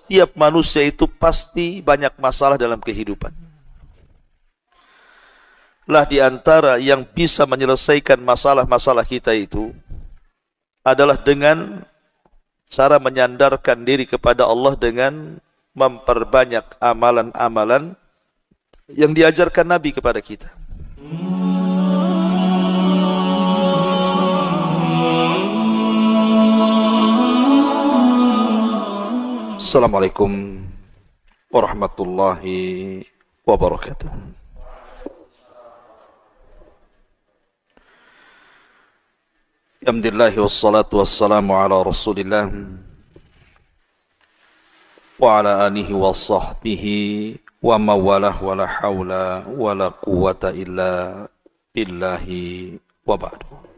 setiap manusia itu pasti banyak masalah dalam kehidupan. Lah di antara yang bisa menyelesaikan masalah-masalah kita itu adalah dengan cara menyandarkan diri kepada Allah dengan memperbanyak amalan-amalan yang diajarkan Nabi kepada kita. Assalamualaikum warahmatullahi wabarakatuh. Alhamdulillah wassalatu wassalamu ala Rasulillah wa ala alihi wa sahbihi wa mawalah wa la hawla wa la quwata illa billahi wa ba'du.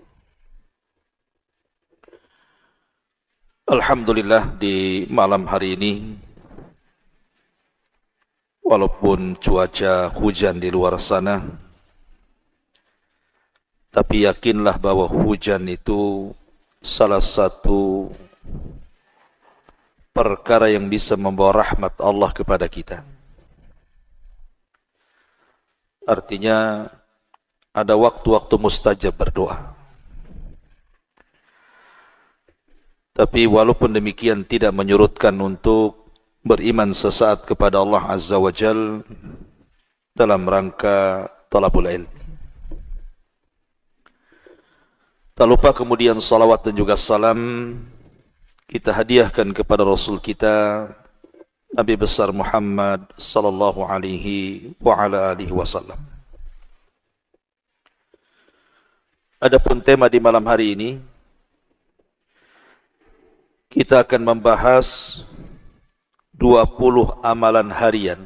Alhamdulillah, di malam hari ini walaupun cuaca hujan di luar sana, tapi yakinlah bahwa hujan itu salah satu perkara yang bisa membawa rahmat Allah kepada kita. Artinya ada waktu-waktu mustajab berdoa. Tapi walaupun demikian tidak menyurutkan untuk beriman sesaat kepada Allah Azza wa Jal dalam rangka talabul ilmi. Tak lupa kemudian salawat dan juga salam kita hadiahkan kepada Rasul kita Nabi besar Muhammad sallallahu alaihi wa ala alihi wasallam. Adapun tema di malam hari ini, kita akan membahas 20 amalan harian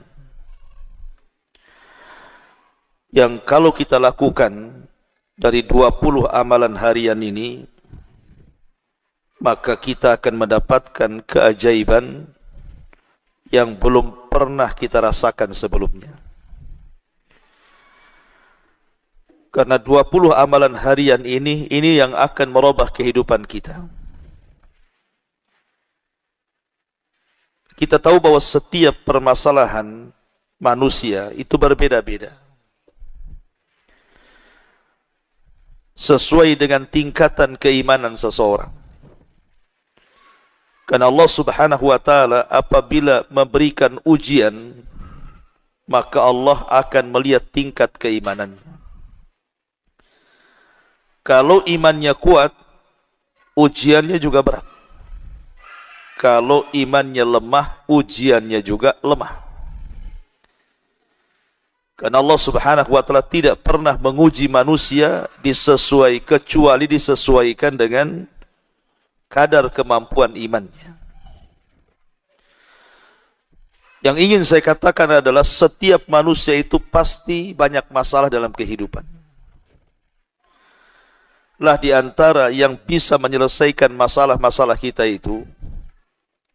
yang kalau kita lakukan dari 20 amalan harian ini, maka kita akan mendapatkan keajaiban yang belum pernah kita rasakan sebelumnya. Karena 20 amalan harian ini yang akan merubah kehidupan kita. Kita tahu bahwa setiap permasalahan manusia itu berbeda-beda. Sesuai dengan tingkatan keimanan seseorang. Karena Allah Subhanahu wa taala apabila memberikan ujian, maka Allah akan melihat tingkat keimanannya. Kalau imannya kuat, ujiannya juga berat. Kalau imannya lemah, ujiannya juga lemah. Karena Allah Subhanahu wa taala tidak pernah menguji manusia kecuali disesuaikan dengan kadar kemampuan imannya. Yang ingin saya katakan adalah setiap manusia itu pasti banyak masalah dalam kehidupan. Lah di antara yang bisa menyelesaikan masalah-masalah kita itu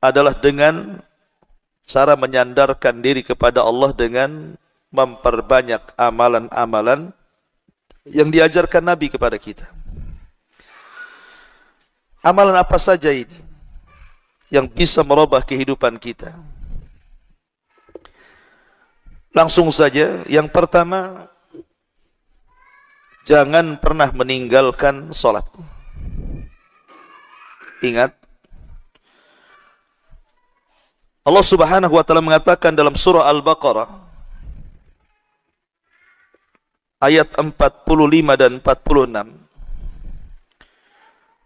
adalah dengan cara menyandarkan diri kepada Allah dengan memperbanyak amalan-amalan yang diajarkan Nabi kepada kita. Amalan apa saja ini yang bisa merubah kehidupan kita? Langsung saja, yang pertama, jangan pernah meninggalkan sholat. Ingat, Allah Subhanahu wa taala mengatakan dalam surah Al-Baqarah ayat 45 dan 46,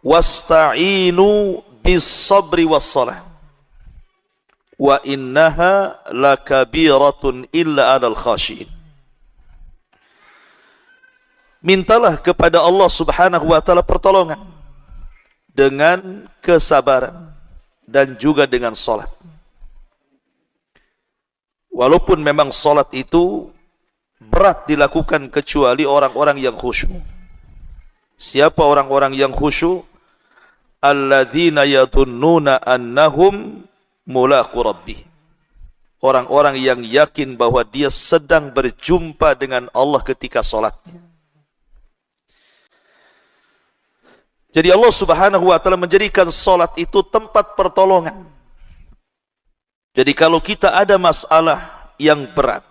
wasta'inu bis-sabri was-salah wa innaha lakabiratun illa 'alal khashiin. Mintalah kepada Allah Subhanahu wa taala pertolongan dengan kesabaran dan juga dengan salat. Walaupun memang salat itu berat dilakukan kecuali orang-orang yang khusyuk. Siapa orang-orang yang khusyuk? Alladzina yadhunnuna annahum mulaqu rabbihim. Orang-orang yang yakin bahwa dia sedang berjumpa dengan Allah ketika salatnya. Jadi Allah Subhanahu wa taala menjadikan salat itu tempat pertolongan. Jadi kalau kita ada masalah yang berat,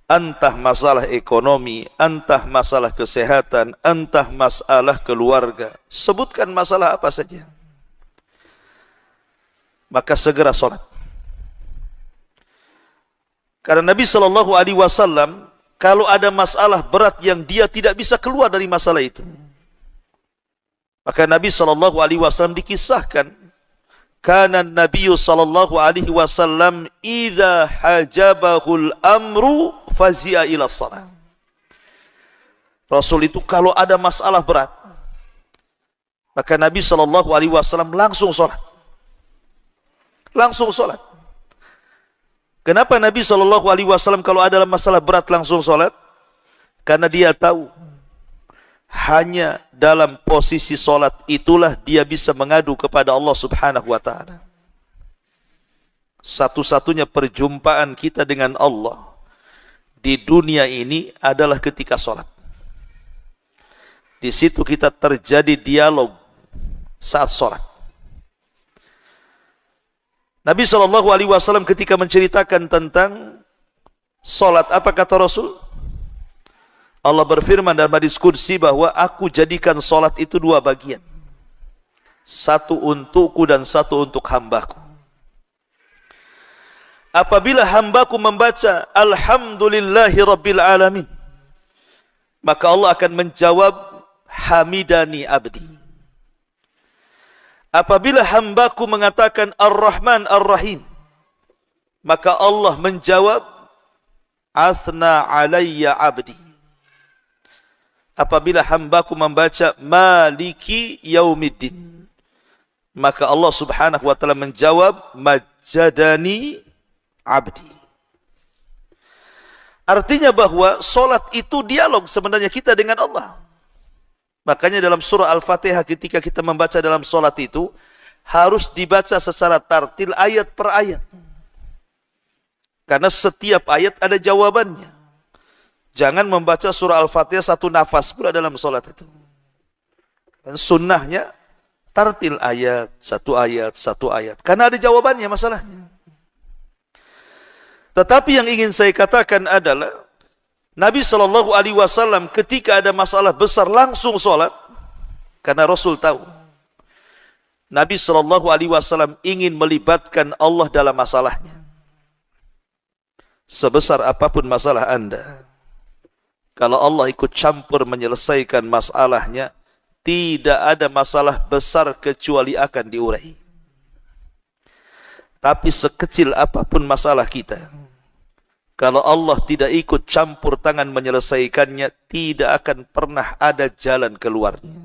entah masalah ekonomi, entah masalah kesehatan, entah masalah keluarga, sebutkan masalah apa saja, maka segera sholat. Karena Nabi SAW, kalau ada masalah berat yang dia tidak bisa keluar dari masalah itu, maka Nabi SAW dikisahkan, kana Nabi SAW idza hajabahul amru fazi'a ila shalah. Rasul itu kalau ada masalah berat, maka Nabi SAW langsung sholat. Langsung sholat. Kenapa Nabi SAW kalau ada masalah berat langsung sholat? Karena dia tahu, hanya dalam posisi sholat itulah dia bisa mengadu kepada Allah Subhanahu wa ta'ala. Satu-satunya perjumpaan kita dengan Allah di dunia ini adalah ketika sholat. Di situ kita terjadi dialog saat sholat. Nabi SAW ketika menceritakan tentang sholat, apa kata Rasul? Allah berfirman dalam hadis qudsi bahwa aku jadikan sholat itu dua bagian. Satu untukku dan satu untuk hambaku. Apabila hambaku membaca Alhamdulillahi Rabbil Alamin, maka Allah akan menjawab Hamidani Abdi. Apabila hambaku mengatakan Ar-Rahman Ar-Rahim, maka Allah menjawab Athna Alayya Abdi. Apabila hambaku membaca Maliki Yaumiddin, maka Allah Subhanahu wa ta'ala menjawab Majjadani Abdi. Artinya bahwa solat itu dialog sebenarnya kita dengan Allah. Makanya dalam surah Al-Fatihah ketika kita membaca dalam solat itu harus dibaca secara tartil ayat per ayat. Karena setiap ayat ada jawabannya. Jangan membaca surah Al-Fatihah satu nafas pula dalam solat itu. Dan sunnahnya tartil ayat, satu ayat. Karena ada jawabannya masalahnya. Tetapi yang ingin saya katakan adalah Nabi SAW ketika ada masalah besar langsung sholat. Karena Rasul tahu Nabi SAW ingin melibatkan Allah dalam masalahnya. Sebesar apapun masalah Anda, kalau Allah ikut campur menyelesaikan masalahnya, tidak ada masalah besar kecuali akan diurai. Tapi sekecil apapun masalah kita, kalau Allah tidak ikut campur tangan menyelesaikannya, tidak akan pernah ada jalan keluarnya.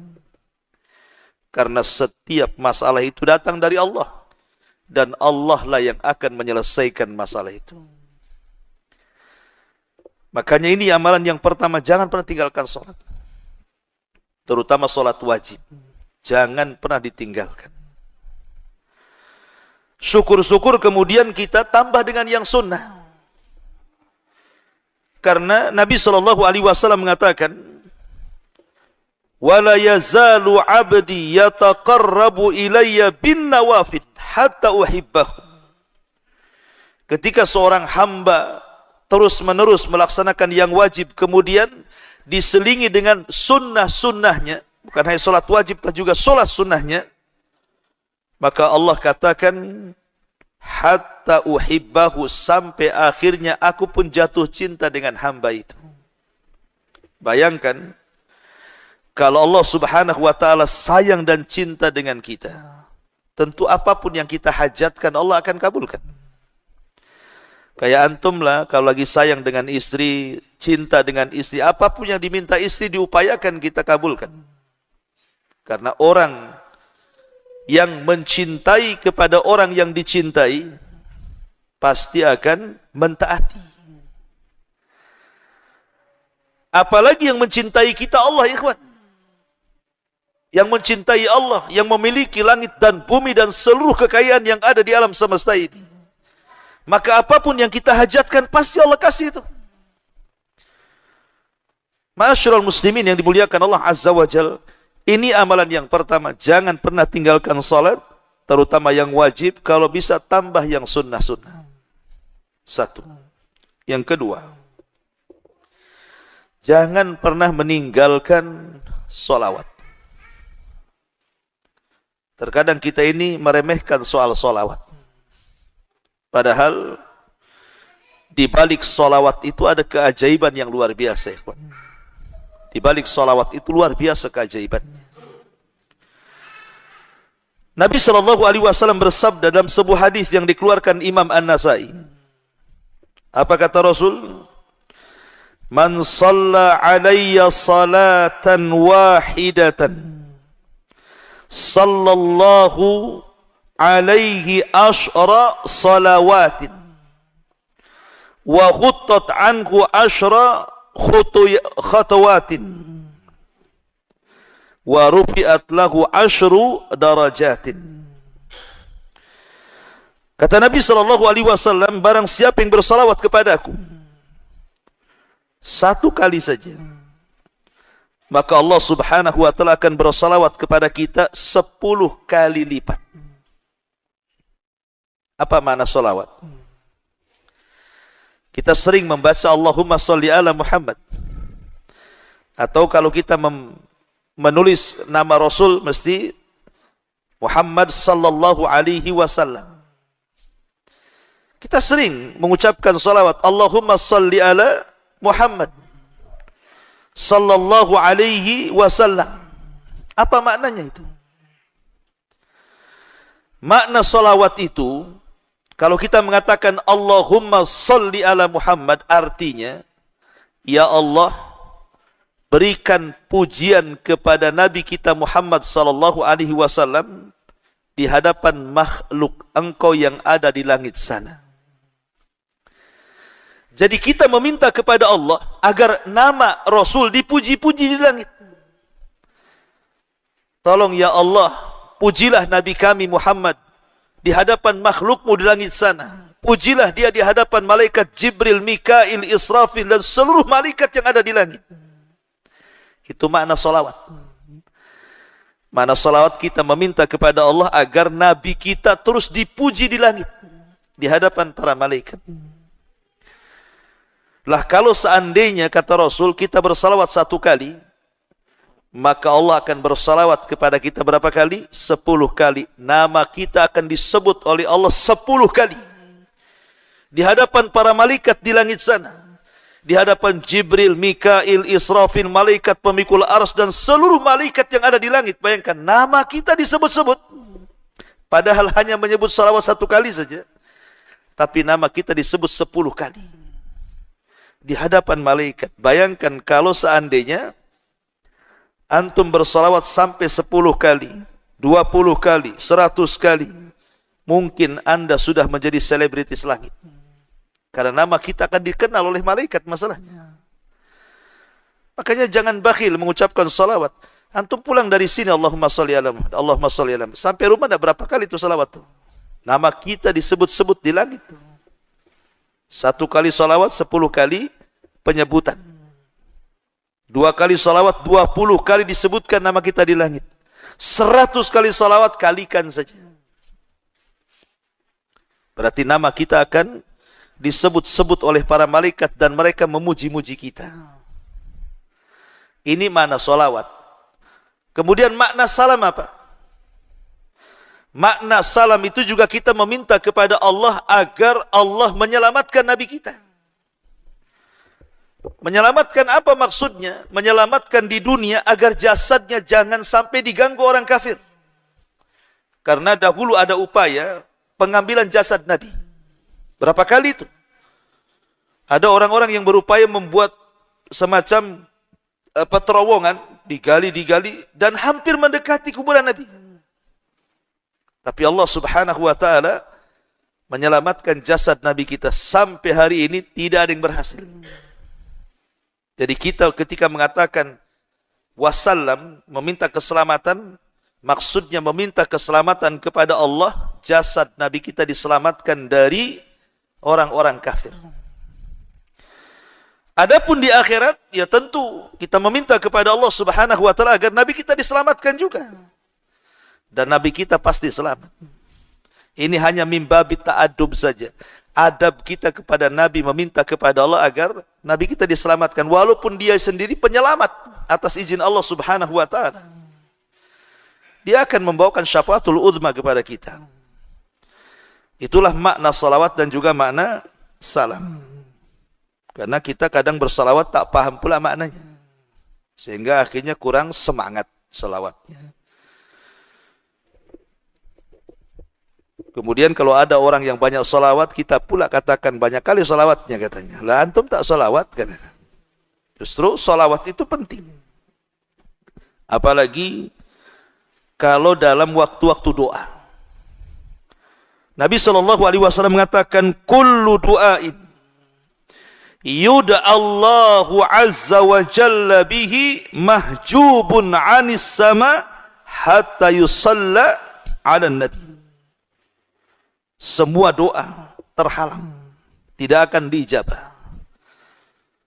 Karena setiap masalah itu datang dari Allah. Dan Allah lah yang akan menyelesaikan masalah itu. Makanya ini amalan yang pertama, jangan pernah tinggalkan sholat. Terutama sholat wajib. Jangan pernah ditinggalkan. Syukur-syukur kemudian kita tambah dengan yang sunnah. Karena Nabi SAW mengatakan, وَلَا يَزَالُ عَبْدِي يَتَقَرَّبُ إِلَيَّ بِالنَّوَافِلِ حَتَّى أُحِبَّهُ. Ketika seorang hamba terus-menerus melaksanakan yang wajib, kemudian diselingi dengan sunnah-sunnahnya, bukan hanya sholat wajib, tapi juga sholat sunnahnya, maka Allah katakan, hatta uhibbahu, sampai akhirnya aku pun jatuh cinta dengan hamba itu. Bayangkan, kalau Allah Subhanahu wa ta'ala sayang dan cinta dengan kita, tentu apapun yang kita hajatkan Allah akan kabulkan. Kayak antum lah, kalau lagi sayang dengan istri, cinta dengan istri, apapun yang diminta istri diupayakan kita kabulkan. Karena orang yang mencintai kepada orang yang dicintai, pasti akan mentaati. Apalagi yang mencintai kita Allah, ikhwan. Yang mencintai Allah, yang memiliki langit dan bumi dan seluruh kekayaan yang ada di alam semesta ini. Maka apapun yang kita hajatkan pasti Allah kasih itu. Ma'asyiral muslimin yang dimuliakan Allah Azza wa Jal, ini amalan yang pertama, jangan pernah tinggalkan salat terutama yang wajib, kalau bisa tambah yang sunnah-sunnah. Satu. Yang kedua, jangan pernah meninggalkan solawat. Terkadang kita ini meremehkan soal solawat. Padahal di balik solawat itu ada keajaiban yang luar biasa, ikhwan. Di balik solawat itu luar biasa keajaibannya. Nabi SAW bersabda dalam sebuah hadis yang dikeluarkan Imam An-Nasai. Apa kata Rasul? Man shalla alayya salatan wahidatan sallallahu alaihi ashra salawatin wa khuttat anhu ashra khatawatin wa rufi'at lahu ashru darajatin. Kata Nabi SAW, barang siapa yang bersalawat kepadaku satu kali saja, maka Allah Subhanahu wa ta'ala akan bersalawat kepada kita 10 kali lipat. Apa makna salawat? Kita sering membaca Allahumma salli ala Muhammad. Atau kalau kita menulis nama Rasul, mesti Muhammad sallallahu alaihi wasallam. Kita sering mengucapkan salawat Allahumma salli ala Muhammad sallallahu alaihi wasallam. Apa maknanya itu? Makna salawat itu, kalau kita mengatakan Allahumma salli ala Muhammad, artinya, ya Allah, berikan pujian kepada Nabi kita Muhammad sallallahu alaihi wasallam di hadapan makhluk Engkau yang ada di langit sana. Jadi kita meminta kepada Allah agar nama Rasul dipuji-puji di langit. Tolong ya Allah, pujilah Nabi kami Muhammad di hadapan makhlukmu di langit sana. Pujilah dia di hadapan malaikat Jibril, Mikail, Israfil dan seluruh malaikat yang ada di langit. Itu makna salawat. Makna salawat, kita meminta kepada Allah agar Nabi kita terus dipuji di langit, di hadapan para malaikat. Lah kalau seandainya, kata Rasul, kita bersalawat 1 kali, maka Allah akan bersalawat kepada kita berapa kali? 10 kali. Nama kita akan disebut oleh Allah 10 kali. Di hadapan para malaikat di langit sana. Di hadapan Jibril, Mikail, Israfil, malaikat pemikul arsy dan seluruh malaikat yang ada di langit. Bayangkan, nama kita disebut-sebut. Padahal hanya menyebut salawat 1 kali saja. Tapi nama kita disebut 10 kali. Di hadapan malaikat. Bayangkan kalau seandainya antum bersalawat sampai 10 kali, 20 kali, 100 kali, mungkin anda sudah menjadi selebritis langit. Karena nama kita akan dikenal oleh malaikat masalahnya. Makanya jangan bakhil mengucapkan salawat. Antum pulang dari sini, Allahumma salli ala Muhammad, Allahumma salli ala Muhammad. Sampai rumah ada berapa kali itu salawat tuh? Nama kita disebut-sebut di langit tuh. 1 kali salawat, 10 kali penyebutan. 2 kali salawat, 20 kali disebutkan nama kita di langit. 100 kali salawat, kalikan saja. Berarti nama kita akan disebut-sebut oleh para malaikat dan mereka memuji-muji kita. Ini makna salawat. Kemudian makna salam apa? Makna salam itu juga kita meminta kepada Allah agar Allah menyelamatkan Nabi kita. Menyelamatkan apa maksudnya? Menyelamatkan di dunia agar jasadnya jangan sampai diganggu orang kafir. Karena dahulu ada upaya pengambilan jasad Nabi. Berapa kali itu? Ada orang-orang yang berupaya membuat semacam terowongan, digali-digali dan hampir mendekati kuburan Nabi. Tapi Allah Subhanahu wa ta'ala menyelamatkan jasad Nabi kita. Sampai hari ini tidak ada yang berhasil. Jadi kita ketika mengatakan wasallam, meminta keselamatan, maksudnya meminta keselamatan kepada Allah, jasad Nabi kita diselamatkan dari orang-orang kafir. Adapun di akhirat, ya tentu kita meminta kepada Allah Subhanahu wa ta'ala agar Nabi kita diselamatkan juga. Dan Nabi kita pasti selamat. Ini hanya mimbabi ta'adub saja. Adab kita kepada Nabi, meminta kepada Allah agar Nabi kita diselamatkan. Walaupun dia sendiri penyelamat atas izin Allah subhanahu wa ta'ala. Dia akan membawakan syafaatul uzma kepada kita. Itulah makna salawat dan juga makna salam. Karena kita kadang bersalawat tak paham pula maknanya. Sehingga akhirnya kurang semangat salawatnya. Kemudian kalau ada orang yang banyak salawat, kita pula katakan banyak kali salawatnya katanya. Lah antum tak salawat kan? Justru salawat itu penting. Apalagi kalau dalam waktu-waktu doa. Nabi SAW mengatakan, kullu du'ain yud'allahu azza wa jalla bihi mahjubun 'anis sama hatta yusalla 'ala nabi. Semua doa terhalang, tidak akan diijabah.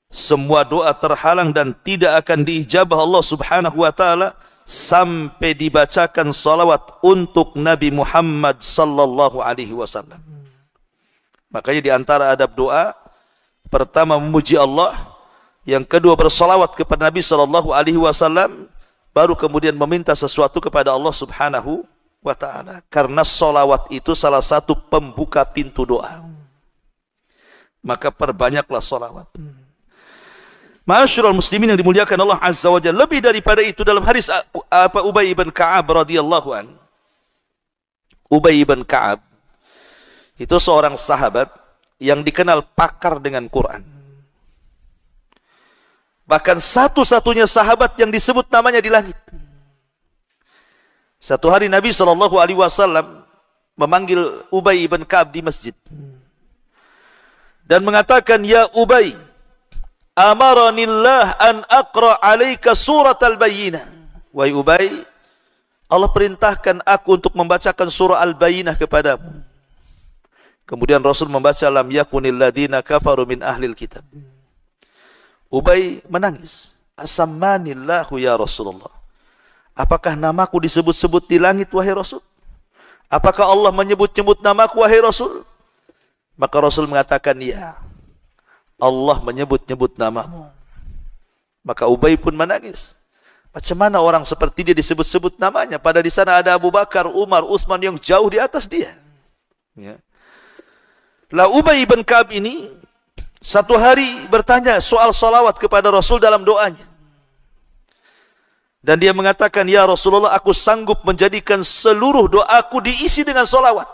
Semua doa terhalang dan tidak akan diijabah Allah subhanahu wa ta'ala sampai dibacakan salawat untuk Nabi Muhammad sallallahu alaihi wasallam. Makanya di antara adab doa, pertama memuji Allah, yang kedua bersalawat kepada Nabi sallallahu alaihi wasallam, baru kemudian meminta sesuatu kepada Allah subhanahu wa ta'ala. Karena salawat itu salah satu pembuka pintu doa. Maka perbanyaklah salawat. Ma'asyiral muslimin yang dimuliakan Allah azza wa jalla. Lebih daripada itu dalam hadis Ubay ibn Ka'ab radhiyallahu an. Ubay ibn Ka'ab itu seorang sahabat yang dikenal pakar dengan Quran. Bahkan satu-satunya sahabat yang disebut namanya di langit. Satu hari Nabi SAW memanggil Ubay ibn Ka'ab di masjid dan mengatakan, ya Ubay, amaranillah an aqra alaika surat al-bayyinah. Wahai Ubay, Allah perintahkan aku untuk membacakan surah al-bayyinah kepadamu. Kemudian Rasul membaca, lam yakunil ladina kafaru min ahlil kitab. Ubay menangis. Asammanillahu ya Rasulullah. Apakah namaku disebut-sebut di langit wahai Rasul? Apakah Allah menyebut-nyebut namaku wahai Rasul? Maka Rasul mengatakan, ya, Allah menyebut-nyebut namamu. Maka Ubay pun menangis. Macam mana orang seperti dia disebut-sebut namanya? Padahal di sana ada Abu Bakar, Umar, Utsman yang jauh di atas dia. Ya. Lah Ubay bin Ka'ab ini satu hari bertanya soal salawat kepada Rasul dalam doanya. Dan dia mengatakan, ya Rasulullah, aku sanggup menjadikan seluruh doaku diisi dengan salawat.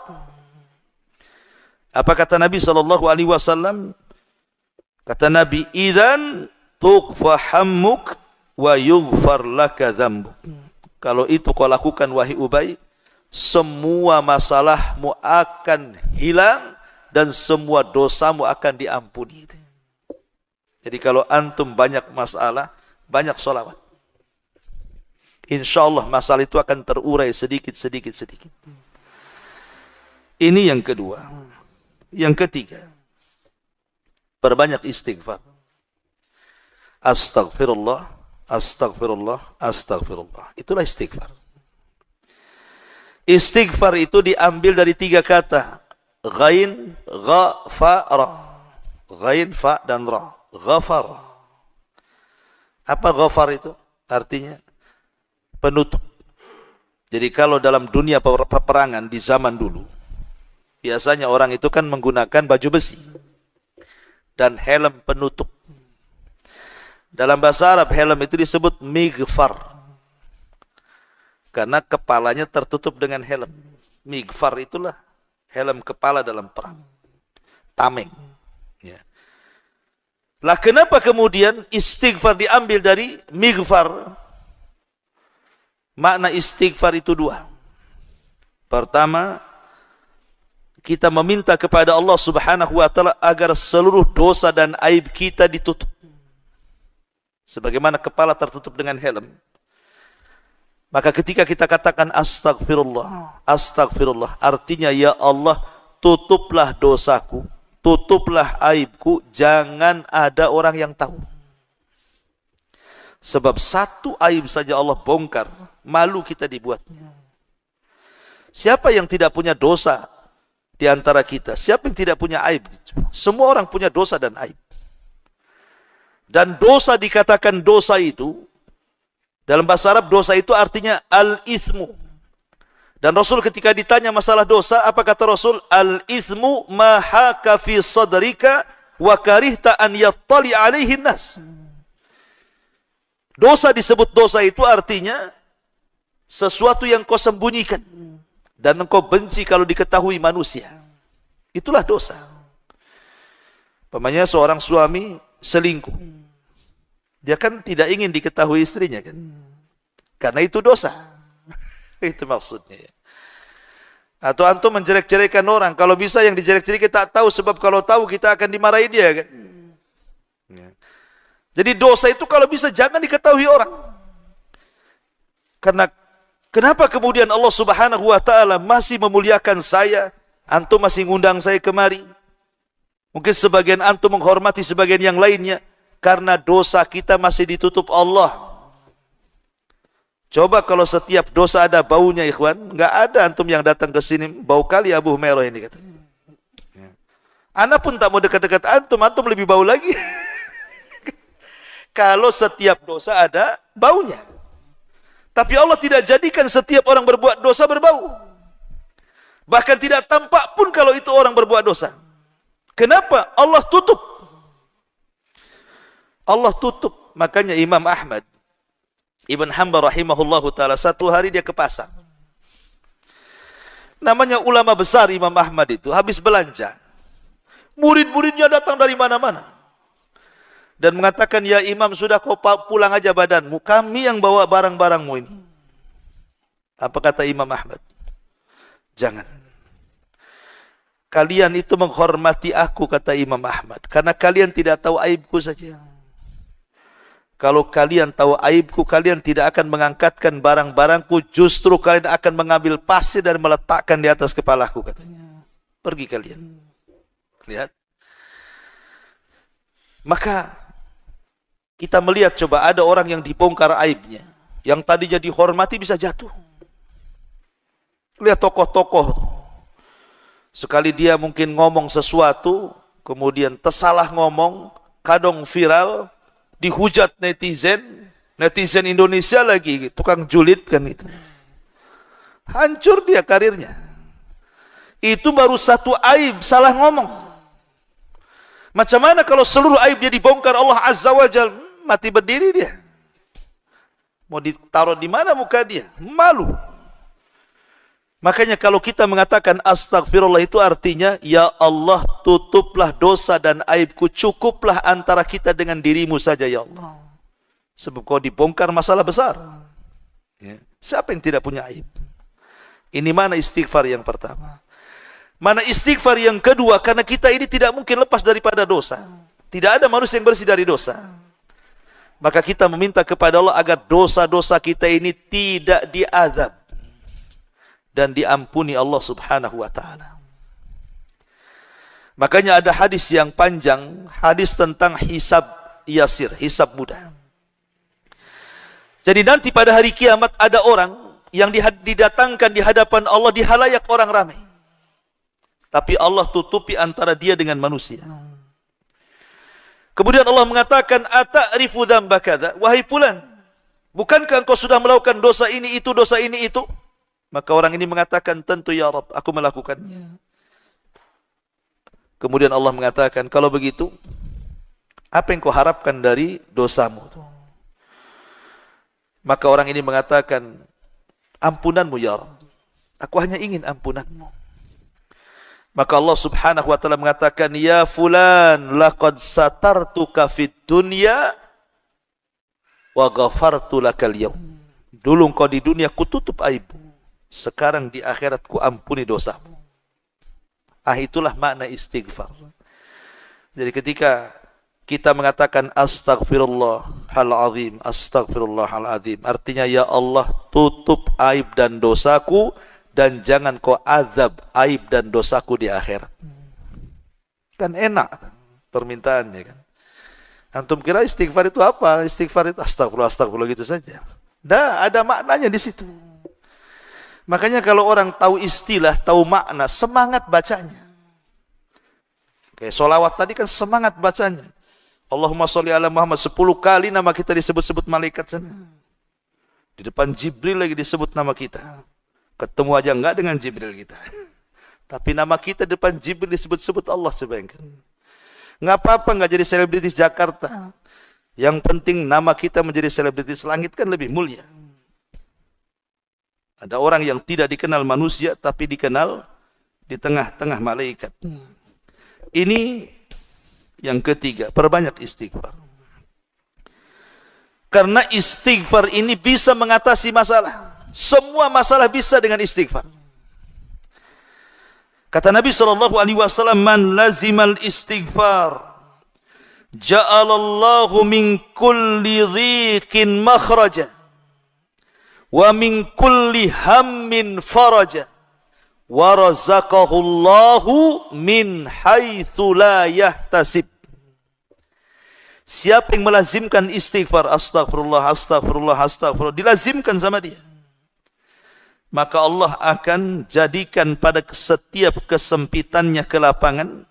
Apa kata Nabi SAW? Kata Nabi, idzan tughfa hammuk wa yughfar laka dzambuk. Kalau itu kau lakukan wahai Ubay, semua masalahmu akan hilang dan semua dosamu akan diampuni. Jadi kalau antum banyak masalah, banyak salawat. InsyaAllah masalah itu akan terurai sedikit. Ini yang kedua. Yang ketiga, perbanyak istighfar. Astaghfirullah, astaghfirullah, astaghfirullah. Itulah istighfar. Istighfar itu diambil dari tiga kata. Ghain, gha, fa, ra. Ghain, fa, dan ra. Ghafar. Apa ghafar itu? Artinya penutup. Jadi kalau dalam dunia peperangan di zaman dulu, biasanya orang itu kan menggunakan baju besi dan helm penutup. Dalam bahasa Arab helm itu disebut mighfar, karena kepalanya tertutup dengan helm. Mighfar itulah helm kepala dalam perang. Tameng. Ya. Lah kenapa kemudian istighfar diambil dari mighfar? Makna istighfar itu dua. Pertama, kita meminta kepada Allah subhanahu wa ta'ala agar seluruh dosa dan aib kita ditutup. Sebagaimana kepala tertutup dengan helm. Maka ketika kita katakan astagfirullah, astagfirullah, artinya ya Allah, tutuplah dosaku, tutuplah aibku, jangan ada orang yang tahu. Sebab satu aib saja Allah bongkar, malu kita dibuatnya. Siapa yang tidak punya dosa di antara kita. Siapa yang tidak punya aib? Semua orang punya dosa dan aib. Dan dosa dikatakan dosa itu, dalam bahasa Arab dosa itu artinya al-ithmu. Dan Rasul ketika ditanya masalah dosa, apa kata Rasul? Al-ithmu ma haka fi sadrika wa karihta an yattali alaihi nas. Dosa disebut dosa itu artinya sesuatu yang kau sembunyikan dan engkau benci kalau diketahui manusia. Itulah dosa. Umpamanya seorang suami selingkuh. Dia kan tidak ingin diketahui istrinya kan. Karena itu dosa. Itu maksudnya. Atau antum menjelek-jelekan orang. Kalau bisa yang dijelek-jelekan kita tahu, sebab kalau tahu kita akan dimarahi dia kan. Jadi dosa itu kalau bisa jangan diketahui orang. Karena kenapa kemudian Allah Subhanahu wa taala masih memuliakan saya, antum masih ngundang saya kemari? Mungkin sebagian antum menghormati sebagian yang lainnya karena dosa kita masih ditutup Allah. Coba kalau setiap dosa ada baunya ikhwan, enggak ada antum yang datang ke sini bau kali Abu Humairah ini katanya. Ana pun tak mau dekat-dekat antum, antum lebih bau lagi. Kalau setiap dosa ada baunya. Tapi Allah tidak jadikan setiap orang berbuat dosa berbau. Bahkan tidak tampak pun kalau itu orang berbuat dosa. Kenapa? Allah tutup. Allah tutup. Makanya Imam Ahmad Ibn Hanbal rahimahullahu ta'ala satu hari dia ke pasar. Namanya ulama besar Imam Ahmad itu habis belanja. Murid-muridnya datang dari mana-mana. Dan mengatakan, ya Imam sudah kau pulang aja badanmu. Kami yang bawa barang-barangmu ini. Apa kata Imam Ahmad? Jangan. Kalian itu menghormati aku, kata Imam Ahmad. Karena kalian tidak tahu aibku saja. Kalau kalian tahu aibku, kalian tidak akan mengangkatkan barang-barangku. Justru kalian akan mengambil pasir dan meletakkan di atas kepalaku, katanya. Pergi kalian. Lihat. Maka kita melihat coba ada orang yang dibongkar aibnya. Yang tadinya dihormati bisa jatuh. Lihat tokoh-tokoh. Sekali dia mungkin ngomong sesuatu, kemudian tersalah ngomong, kadang viral, dihujat netizen, netizen Indonesia lagi, tukang julid kan itu. Hancur dia karirnya. Itu baru satu aib, salah ngomong. Macam mana kalau seluruh aib dia dibongkar Allah Azza wa Jal, mati berdiri dia. Mau ditaruh di mana muka dia? Malu. Makanya kalau kita mengatakan astagfirullah itu artinya, ya Allah tutuplah dosa dan aibku, cukuplah antara kita dengan dirimu saja ya Allah. Sebab kau dibongkar masalah besar. Ya. Siapa yang tidak punya aib? Ini mana istighfar yang pertama. Mana istighfar yang kedua, karena kita ini tidak mungkin lepas daripada dosa. Tidak ada manusia yang bersih dari dosa. Maka kita meminta kepada Allah agar dosa-dosa kita ini tidak diazab dan diampuni Allah Subhanahu wa taala. Makanya ada hadis yang panjang, hadis tentang hisab yasir, hisab mudah. Jadi nanti pada hari kiamat ada orang yang didatangkan di hadapan Allah di halayak orang ramai. Tapi Allah tutupi antara dia dengan manusia. Kemudian Allah mengatakan, "Ata'rifu dzamba kadza?" Wahai fulan, bukankah engkau sudah melakukan dosa ini itu, dosa ini itu? Maka orang ini mengatakan, tentu ya Rabb, aku melakukannya. Kemudian Allah mengatakan, kalau begitu, apa yang kau harapkan dari dosamu? Maka orang ini mengatakan, ampunanmu ya Rabb. Aku hanya ingin ampunanmu. Maka Allah Subhanahu wa taala mengatakan, ya fulan, laqad satartuka fid dunya wa ghafartu lakal yaum. Dulu engkau di dunia kututup aibmu. Sekarang di akhirat ku ampuni dosamu. Itulah makna istighfar. Jadi ketika kita mengatakan astaghfirullahal azim, astaghfirullahal azim, artinya ya Allah tutup aib dan dosaku dan jangan kau azab aib dan dosaku di akhirat. Kan enak permintaannya kan. Antum kira istighfar itu apa? Istighfar itu astagfirullah, astagfirullah gitu saja. Dah ada maknanya di situ. Makanya kalau orang tahu istilah, tahu makna, semangat bacanya. Kayak sholawat tadi kan semangat bacanya. Allahumma sholli ala Muhammad 10 kali nama kita disebut-sebut malaikat sana. Di depan Jibril lagi disebut nama kita. Ketemu aja enggak dengan Jibril kita. Tapi nama kita di depan Jibril disebut-sebut Allah sebenarnya. Enggak apa-apa enggak jadi selebritis Jakarta. Yang penting nama kita menjadi selebritis langit kan lebih mulia. Ada orang yang tidak dikenal manusia tapi dikenal di tengah-tengah malaikat. Ini yang ketiga, perbanyak istighfar. Karena istighfar ini bisa mengatasi masalah. Semua masalah bisa dengan istighfar. Kata Nabi SAW, man lazimal istighfar, ja'alallahu min kulli dhiqin makhraja, wa min kulli hammin faraja, wa razaqahullahu min haitsu la yahtasib. Siapa yang melazimkan istighfar, astagfirullah, astagfirullah, astagfirullah, dilazimkan sama dia, maka Allah akan jadikan pada setiap kesempitannya kelapangan,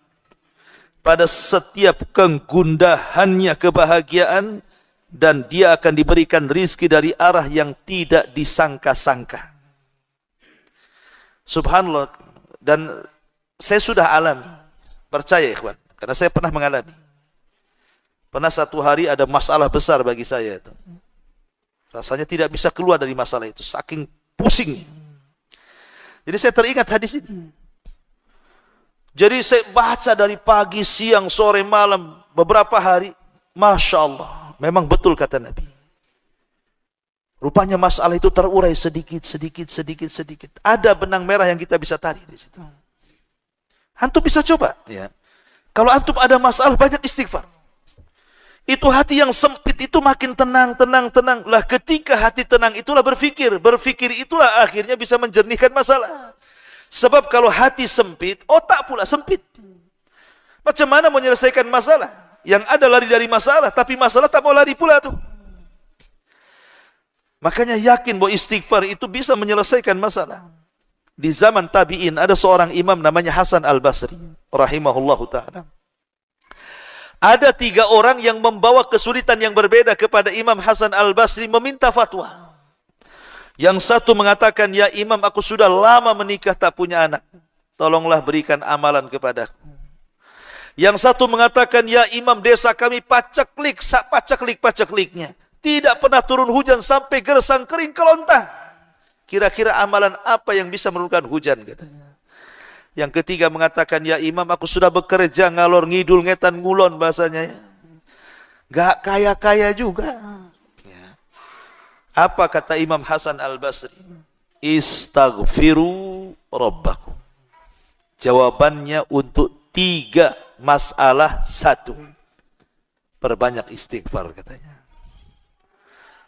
pada setiap kegundahannya kebahagiaan, dan dia akan diberikan rizki dari arah yang tidak disangka-sangka. Subhanallah. Dan saya sudah alami, percaya ikhwan, karena saya pernah mengalami. Pernah satu hari ada masalah besar bagi saya itu. Rasanya tidak bisa keluar dari masalah itu, saking pusingnya. Jadi saya teringat hadis ini. Jadi saya baca dari pagi, siang, sore, malam, beberapa hari. Masya Allah, memang betul kata Nabi. Rupanya masalah itu terurai sedikit. Ada benang merah yang kita bisa tarik di situ. Antum bisa coba. Ya. Kalau antum ada masalah, banyak istighfar. Itu hati yang sempit itu makin tenang. Lah ketika hati tenang itulah berfikir. Berfikir itulah akhirnya bisa menjernihkan masalah. Sebab kalau hati sempit, otak pula sempit. Macam mana menyelesaikan masalah? Yang ada lari dari masalah, tapi masalah tak mau lari pula tuh. Makanya yakin bahwa istighfar itu bisa menyelesaikan masalah. Di zaman tabi'in ada seorang imam namanya Hasan Al-Basri rahimahullahu ta'ala. Ada 3 orang yang membawa kesulitan yang berbeda kepada Imam Hasan Al-Basri meminta fatwa. Yang satu mengatakan, ya imam, aku sudah lama menikah tak punya anak. Tolonglah berikan amalan kepadaku. Yang satu mengatakan, ya imam, desa kami pacekliknya. Tidak pernah turun hujan sampai gersang kering kelontang. Kira-kira amalan apa yang bisa menurunkan hujan, katanya. Yang ketiga mengatakan, ya imam, aku sudah bekerja ngalor ngidul ngetan ngulon bahasanya. Gak kaya-kaya juga. Apa kata Imam Hasan Al-Basri? Istaghfiru rabbakum. Jawabannya untuk 3 masalah 1. Perbanyak istighfar, katanya.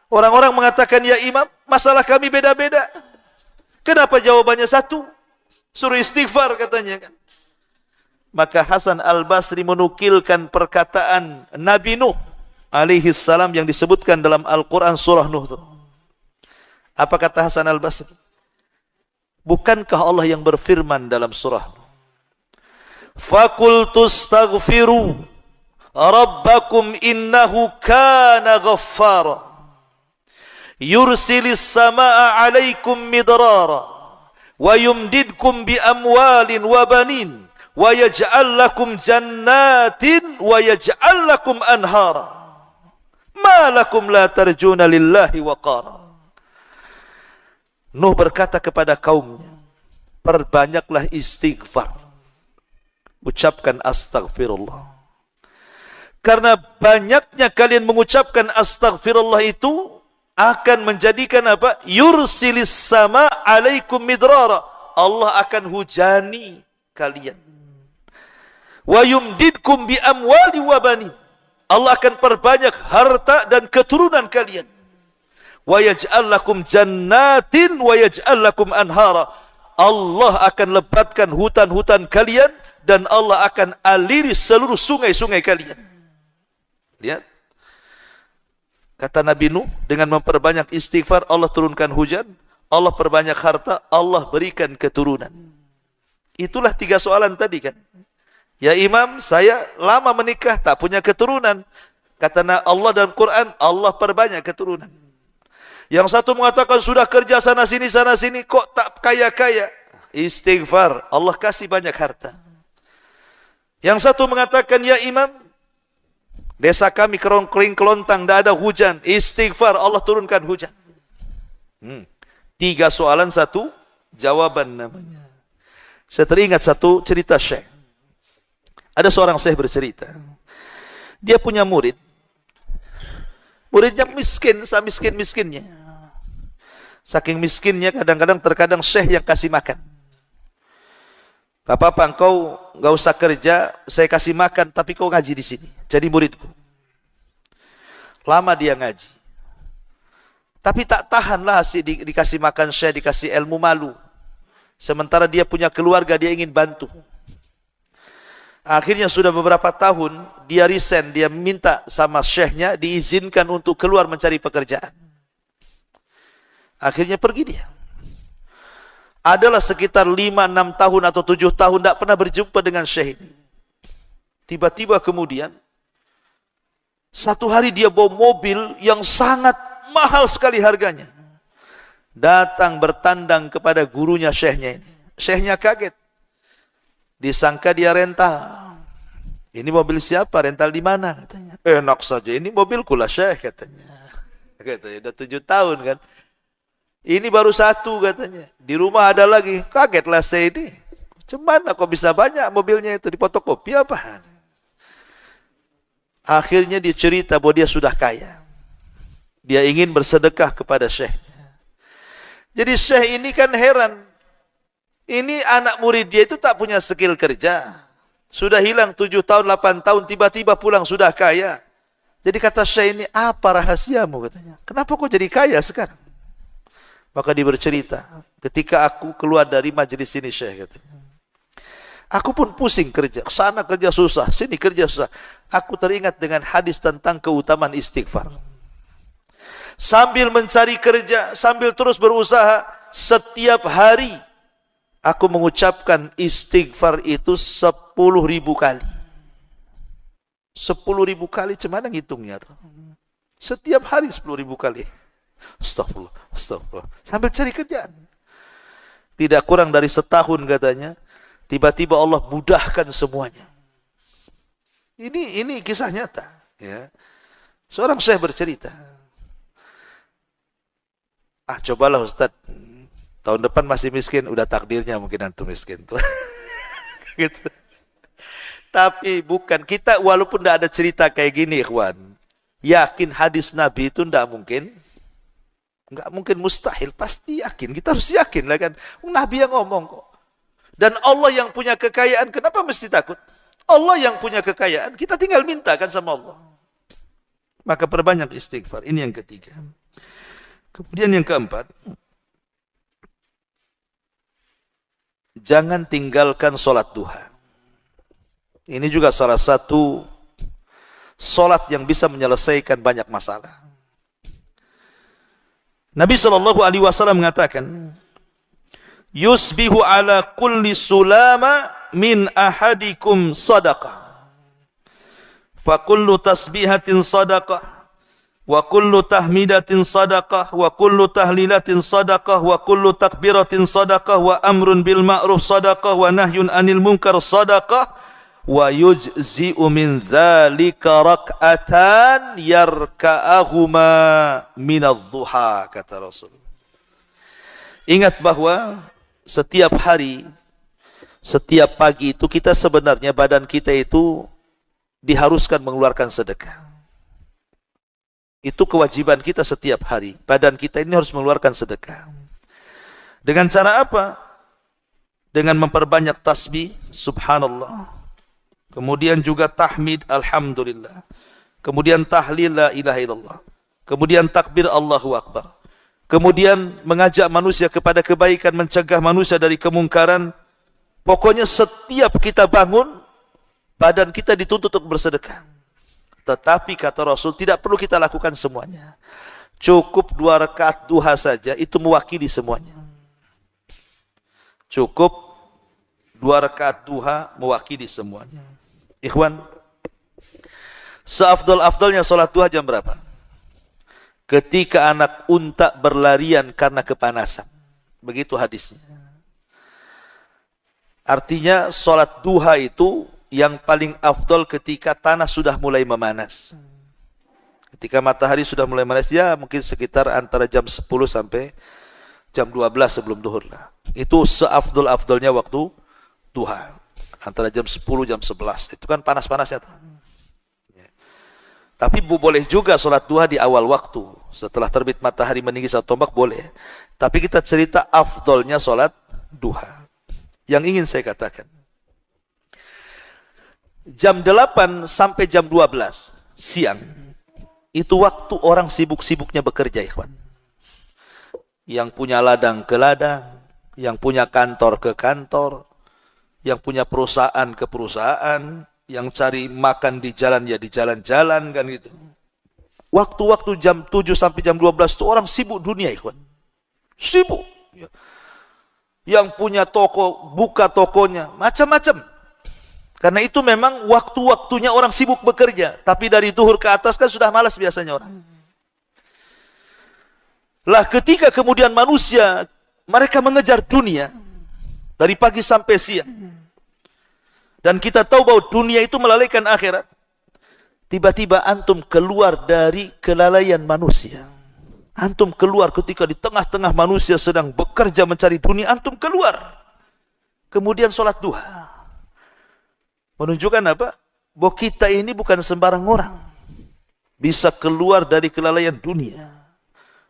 Orang-orang mengatakan, ya imam, masalah kami beda-beda. Kenapa jawabannya 1? Suruh istighfar, katanya kan. Maka Hasan Al-Basri menukilkan perkataan Nabi Nuh alaihi salam yang disebutkan dalam Al-Quran surah Nuh itu. Apa kata Hasan Al-Basri? Bukankah Allah yang berfirman dalam surah Nuh? Fakultu astaghfiru rabbakum innahu kana ghaffara yursilis samaa alaikum midrara wa yumdidkum bi amwalin wa banin wa yaj'al lakum jannatin wa yaj'al lakum anhara ma lakum la tarjuna lillahi waqara. Nuh berkata kepada kaumnya, perbanyaklah istighfar, ucapkan astagfirullah, karena banyaknya kalian mengucapkan astagfirullah itu akan menjadikan apa? Yursilis sama alaikum midrara. Allah akan hujani kalian. Wa yumdidkum bi amwali wa banin. Allah akan perbanyak harta dan keturunan kalian. Wa yaj'al lakum jannatin wa yaj'al lakum anhara. Allah akan lebatkan hutan-hutan kalian dan Allah akan aliri seluruh sungai-sungai kalian. Lihat. Kata Nabi Nuh, dengan memperbanyak istighfar Allah turunkan hujan, Allah perbanyak harta, Allah berikan keturunan. Itulah 3 soalan tadi kan. Ya Imam, saya lama menikah, tak punya keturunan. Kata Allah dalam Quran, Allah perbanyak keturunan. Yang satu mengatakan sudah kerja sana sini, kok tak kaya-kaya. Istighfar, Allah kasih banyak harta. Yang satu mengatakan, ya Imam, desa kami kering kelontang, tidak ada hujan. Istighfar, Allah turunkan hujan. 3 soalan, 1 jawaban namanya. Saya teringat satu cerita Syekh. Ada seorang Syekh bercerita. Dia punya murid. Muridnya miskin, miskin-miskinnya. Saking miskinnya, terkadang Syekh yang kasih makan. Gak apa-apa, engkau gak usah kerja, saya kasih makan, tapi kau ngaji di sini. Jadi muridku. Lama dia ngaji. Tapi tak tahanlah dikasih makan Syekh, dikasih ilmu, malu. Sementara dia punya keluarga, dia ingin bantu. Akhirnya sudah beberapa tahun, dia resign, dia minta sama Syekhnya diizinkan untuk keluar mencari pekerjaan. Akhirnya pergi dia. Adalah sekitar 5-6 tahun atau 7 tahun tidak pernah berjumpa dengan Syekh ini. Tiba-tiba kemudian, satu hari dia bawa mobil yang sangat mahal sekali harganya. Datang bertandang kepada gurunya Syekhnya ini. Syekhnya kaget. Disangka dia rental. Ini mobil siapa? Rental di mana? Katanya. Enak saja, ini mobilku lah Syekh katanya. Katanya, udah 7 tahun kan. Ini baru 1 katanya. Di rumah ada lagi. Kagetlah saya ini. Cuman kok bisa banyak mobilnya itu, di fotokopi apa? Akhirnya dia cerita bahwa dia sudah kaya. Dia ingin bersedekah kepada Syekhnya. Jadi Syekh ini kan heran. Ini anak murid dia itu tak punya skill kerja. Sudah hilang 7 tahun, 8 tahun, tiba-tiba pulang sudah kaya. Jadi kata Syekh ini, apa rahasiamu katanya? Kenapa kau jadi kaya sekarang? Maka dia bercerita, ketika aku keluar dari majelis ini Syekh katanya. Aku pun pusing kerja, sana kerja susah, sini kerja susah. Aku teringat dengan hadis tentang keutamaan istighfar. Sambil mencari kerja, sambil terus berusaha, setiap hari aku mengucapkan istighfar itu 10.000 kali. 10.000 kali, cuman ngitungnya tuh. Setiap hari 10.000 kali. Astagfirullah, astagfirullah. Sambil cari kerjaan. Tidak kurang dari setahun katanya, tiba-tiba Allah mudahkan semuanya. Ini kisah nyata. Ya. Seorang Syekh bercerita. Cobalah Ustaz. Tahun depan masih miskin, udah takdirnya mungkin antum miskin tuh. Gitu. Tapi bukan, kita walaupun tidak ada cerita kayak gini ikhwan, yakin hadis Nabi itu tidak mungkin, nggak mungkin, mustahil, pasti yakin. Kita harus yakin lah kan, Nabi yang ngomong kok. Dan Allah yang punya kekayaan, kenapa mesti takut? Allah yang punya kekayaan, kita tinggal minta kan sama Allah. Maka perbanyak istighfar. Ini yang ketiga. Kemudian yang keempat, jangan tinggalkan sholat duha. Ini juga salah satu sholat yang bisa menyelesaikan banyak masalah. Nabi SAW mengatakan, yusbihu ala kulli sulama min ahadikum sadaqah. Fa kullu tasbihatin sadaqah. Wa kullu tahmidatin sadaqah. Wa kullu tahlilatin sadaqah. Wa kullu takbiratin sadaqah. Wa amrun bil ma'ruf sadaqah. Wa nahyun anil munkar sadaqah. Wa yujzi'u min dhalika rak'atan yarka'ahuma minadh-dhuha, kata Rasul. Ingat bahwa setiap hari, setiap pagi itu kita sebenarnya badan kita itu diharuskan mengeluarkan sedekah. Itu kewajiban kita setiap hari. Badan kita ini harus mengeluarkan sedekah. Dengan cara apa? Dengan memperbanyak tasbih, subhanallah. Kemudian juga tahmid, alhamdulillah. Kemudian tahlil, la ilaha illallah. Kemudian takbir, Allahu akbar. Kemudian mengajak manusia kepada kebaikan, mencegah manusia dari kemungkaran. Pokoknya setiap kita bangun, badan kita dituntut untuk bersedekah. Tetapi kata Rasul, tidak perlu kita lakukan semuanya. Cukup 2 rakaat duha saja, itu mewakili semuanya. Cukup 2 rakaat duha mewakili semuanya. Ikhwan, seafdal-afdalnya sholat duha jam berapa? Ketika anak unta berlarian karena kepanasan. Begitu hadisnya. Artinya sholat duha itu yang paling afdal ketika tanah sudah mulai memanas. Ketika matahari sudah mulai memanas, ya mungkin sekitar antara jam 10 sampai jam 12 sebelum duhur lah. Itu seafdal-afdalnya waktu duha. Antara jam 10, jam 11. Itu kan panas-panasnya tuh. Ya. Tapi boleh juga sholat duha di awal waktu. Setelah terbit matahari meninggi 1 tombak boleh. Tapi kita cerita afdalnya sholat duha. Yang ingin saya katakan, jam 8 sampai jam 12 siang, itu waktu orang sibuk-sibuknya bekerja, ikhwan. Yang punya ladang ke ladang, yang punya kantor ke kantor, yang punya perusahaan ke perusahaan, yang cari makan di jalan ya di jalan-jalan kan gitu. Waktu-waktu jam 7 sampai jam 12 itu orang sibuk dunia, ikhwan. Sibuk. Yang punya toko, buka tokonya, macam-macam. Karena itu memang waktu-waktunya orang sibuk bekerja. Tapi dari zuhur ke atas kan sudah malas biasanya orang. Lah ketika kemudian manusia, mereka mengejar dunia. Dari pagi sampai siang. Dan kita tahu bahwa dunia itu melalaikan akhirat. Tiba-tiba antum keluar dari kelalaian manusia. Antum keluar ketika di tengah-tengah manusia sedang bekerja mencari dunia, antum keluar. Kemudian sholat duha. Menunjukkan apa? Bahwa kita ini bukan sembarang orang. Bisa keluar dari kelalaian dunia.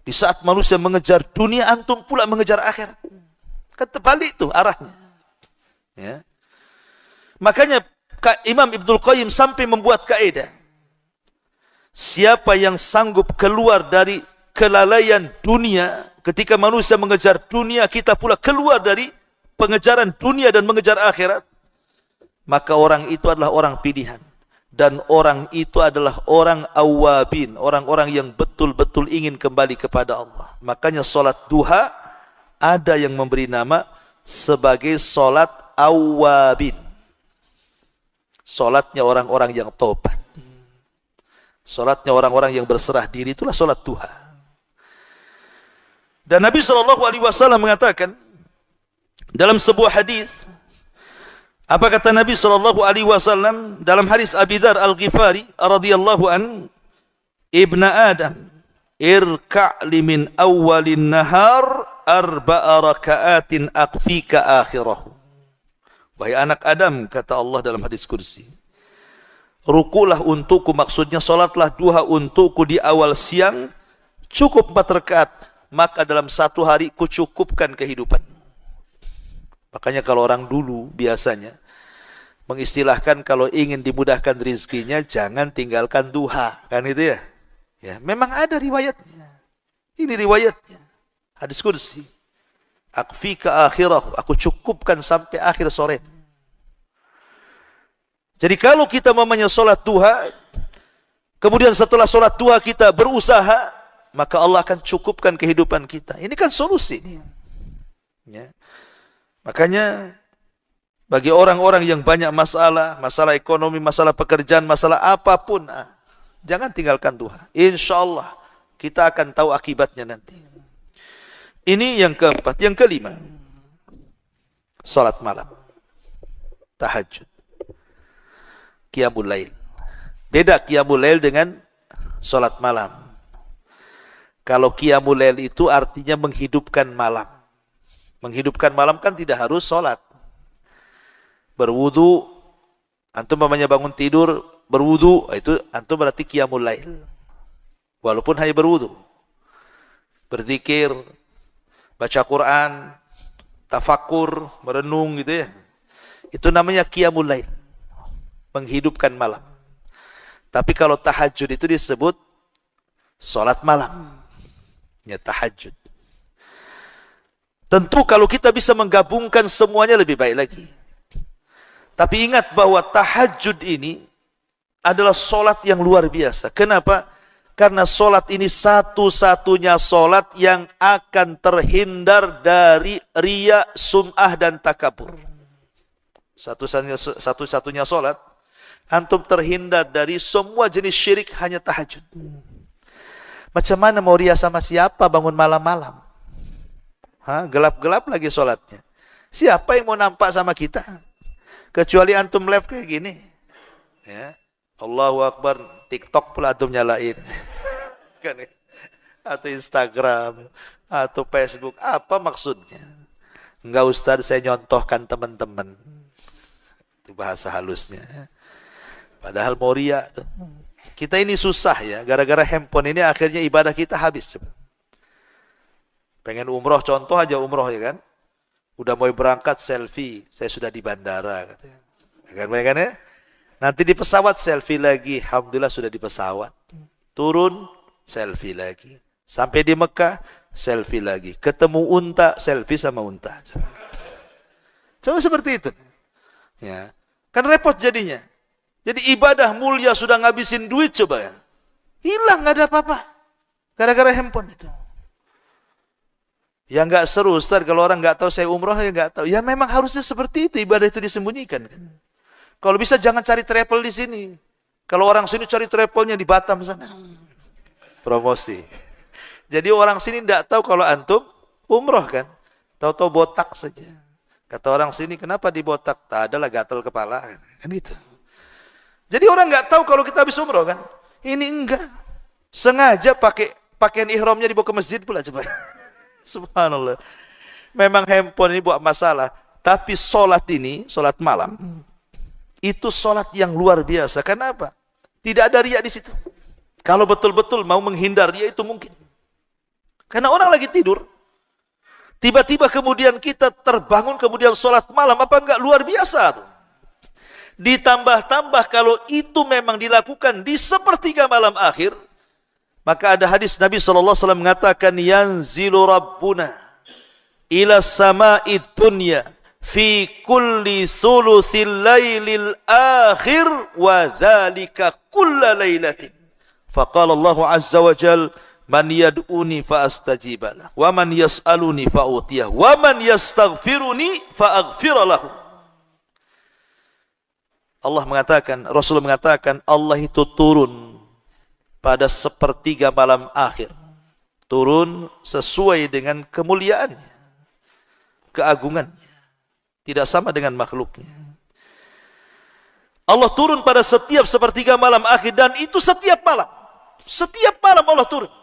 Di saat manusia mengejar dunia, antum pula mengejar akhirat. Kan terbalik itu arahnya. Ya. Makanya Imam Ibnul Qayyim sampai membuat kaidah. Siapa yang sanggup keluar dari kelalaian dunia, ketika manusia mengejar dunia, kita pula keluar dari pengejaran dunia dan mengejar akhirat, maka orang itu adalah orang pilihan. Dan orang itu adalah orang awabin, orang-orang yang betul-betul ingin kembali kepada Allah. Makanya solat duha ada yang memberi nama sebagai solat awabin. Solatnya orang-orang yang taubat. Solatnya orang-orang yang berserah diri, itulah solat duha. Dan Nabi SAW mengatakan dalam sebuah hadis, apa kata Nabi SAW dalam hadis Abi Dzar Al-Ghifari radhiyallahu an, Ibna Adam, irka'li min awwalin nahar arba'a raka'atin aqfika akhirahu. Wahai anak Adam, kata Allah dalam hadis kursi, rukulah untukku, maksudnya solatlah duha untukku di awal siang, cukup 4 rakaat, maka dalam 1 hari kucukupkan kehidupan. Makanya kalau orang dulu biasanya mengistilahkan kalau ingin dimudahkan rizkinya jangan tinggalkan duha, kan itu ya? Ya, memang ada riwayatnya. Ini riwayatnya. Hadis kursi. Akfika akhirahu, aku cukupkan sampai akhir sore. Jadi kalau kita mamanya solat duha, kemudian setelah solat duha kita berusaha, maka Allah akan cukupkan kehidupan kita. Ini kan solusi. Ya. Makanya bagi orang-orang yang banyak masalah, masalah ekonomi, masalah pekerjaan, masalah apapun, jangan tinggalkan duha. Insya Allah kita akan tahu akibatnya nanti. Ini yang keempat. Yang kelima, salat malam, tahajud, qiyamul lail. Beda qiyamul lail dengan salat malam. Kalau qiyamul lail itu artinya menghidupkan malam. Menghidupkan malam kan tidak harus sholat. Berwudu, antum mamanya bangun tidur, berwudu, itu antum berarti qiyamul lail. Walaupun hanya berwudu. Berzikir, baca Quran, tafakur, merenung gitu ya. Itu namanya qiyamul lail. Menghidupkan malam. Tapi kalau tahajud itu disebut sholat malam. Ya, tahajud. Tentu kalau kita bisa menggabungkan semuanya lebih baik lagi. Tapi ingat bahwa tahajud ini adalah solat yang luar biasa. Kenapa? Karena solat ini satu-satunya solat yang akan terhindar dari riya, sum'ah, dan takabur. Satu-satunya solat, antum terhindar dari semua jenis syirik, hanya tahajud. Macam mana mau riya sama siapa bangun malam-malam? Gelap-gelap lagi solatnya. Siapa yang mau nampak sama kita? Kecuali antum live kayak gini. Ya. Allahu Akbar, TikTok pula antum nyalain. Kan? Atau Instagram, atau Facebook. Apa maksudnya? Enggak Ustaz, saya nyontohkan teman-teman. Itu bahasa halusnya. Padahal mau riya tuh. Kita ini susah ya, gara-gara handphone ini akhirnya ibadah kita habis. Coba. Pengen umroh, contoh aja umroh ya kan. Udah mau berangkat selfie, saya sudah di bandara katanya. Kan ya? Nanti di pesawat selfie lagi, alhamdulillah sudah di pesawat. Turun, selfie lagi. Sampai di Mekah, selfie lagi. Ketemu unta, selfie sama unta. Coba seperti itu. Ya. Kan repot jadinya. Jadi ibadah mulia sudah ngabisin duit coba ya. Hilang, nggak ada apa-apa. Gara-gara handphone itu. Ya nggak seru Ustaz, kalau orang nggak tahu saya umroh ya nggak tahu. Ya memang harusnya seperti itu, ibadah itu disembunyikan kan. Kalau bisa jangan cari travel di sini. Kalau orang sini cari travelnya di Batam sana. Promosi. Jadi orang sini tidak tahu kalau antum umroh kan. Tahu-tahu botak saja. Kata orang sini, kenapa dibotak? Tak adalah gatal kepala. Kan gitu. Jadi orang nggak tahu kalau kita habis umroh kan. Ini enggak. Sengaja pakai pakaian ihramnya dibawa ke masjid pula coba. Subhanallah. Memang handphone ini buat masalah. Tapi solat ini, solat malam. Itu solat yang luar biasa. Kenapa? Tidak ada riya di situ. Kalau betul-betul mau menghindar riya itu mungkin. Karena orang lagi tidur. Tiba-tiba kemudian kita terbangun, kemudian solat malam. Apa enggak luar biasa tuh? Ditambah-tambah kalau itu memang dilakukan di sepertiga malam akhir. Maka ada hadis Nabi SAW mengatakan, yanzilu rabbuna ila sama'id dunya fi kulli thuluthil laylil akhir wa dhalika kulla laylatin. Faqala Allah azza wa jal, man yad'uni fa astajibalah, wa man yas'aluni fa utiyah, wa man yastaghfiruni fa aghfira lahu. Allah mengatakan, Rasul mengatakan, Allah itu turun pada sepertiga malam akhir. Turun sesuai dengan kemuliaannya, keagungannya. Tidak sama dengan makhluknya. Allah turun pada setiap sepertiga malam akhir, dan itu setiap malam. Setiap malam Allah turun.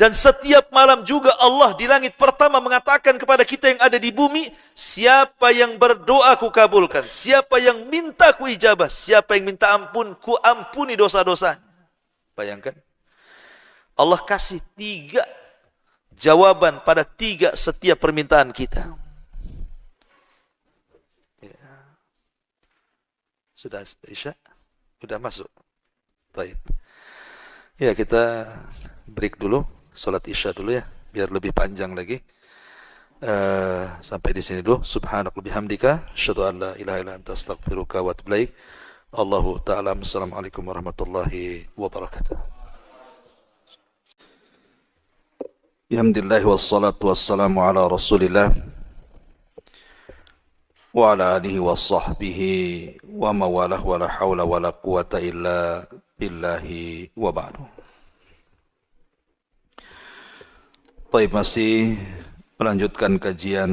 Dan setiap malam juga Allah di langit pertama mengatakan kepada kita yang ada di bumi, siapa yang berdoa ku kabulkan, siapa yang minta ku ijabah, siapa yang minta ampun ku ampuni dosa-dosanya. Bayangkan, Allah kasih 3 jawaban pada 3 setiap permintaan kita. Ya. Sudah Isya? Sudah masuk? Baik. Ya, kita break dulu, salat Isya dulu ya, biar lebih panjang lagi. Sampai di sini dulu. Subhanaka bihamdika, asyhadu an la ilaha illa anta, astaghfiruka wa atubu ilaik. Allahu ta'ala. Assalamualaikum warahmatullahi wabarakatuh. Alhamdulillah wassalatu wassalamu ala Rasulillah wa ala alihi wa sahbihi wa mawalah wa la hawla wa la quwata illa billahi wa ba'du. Baik, masih melanjutkan kajian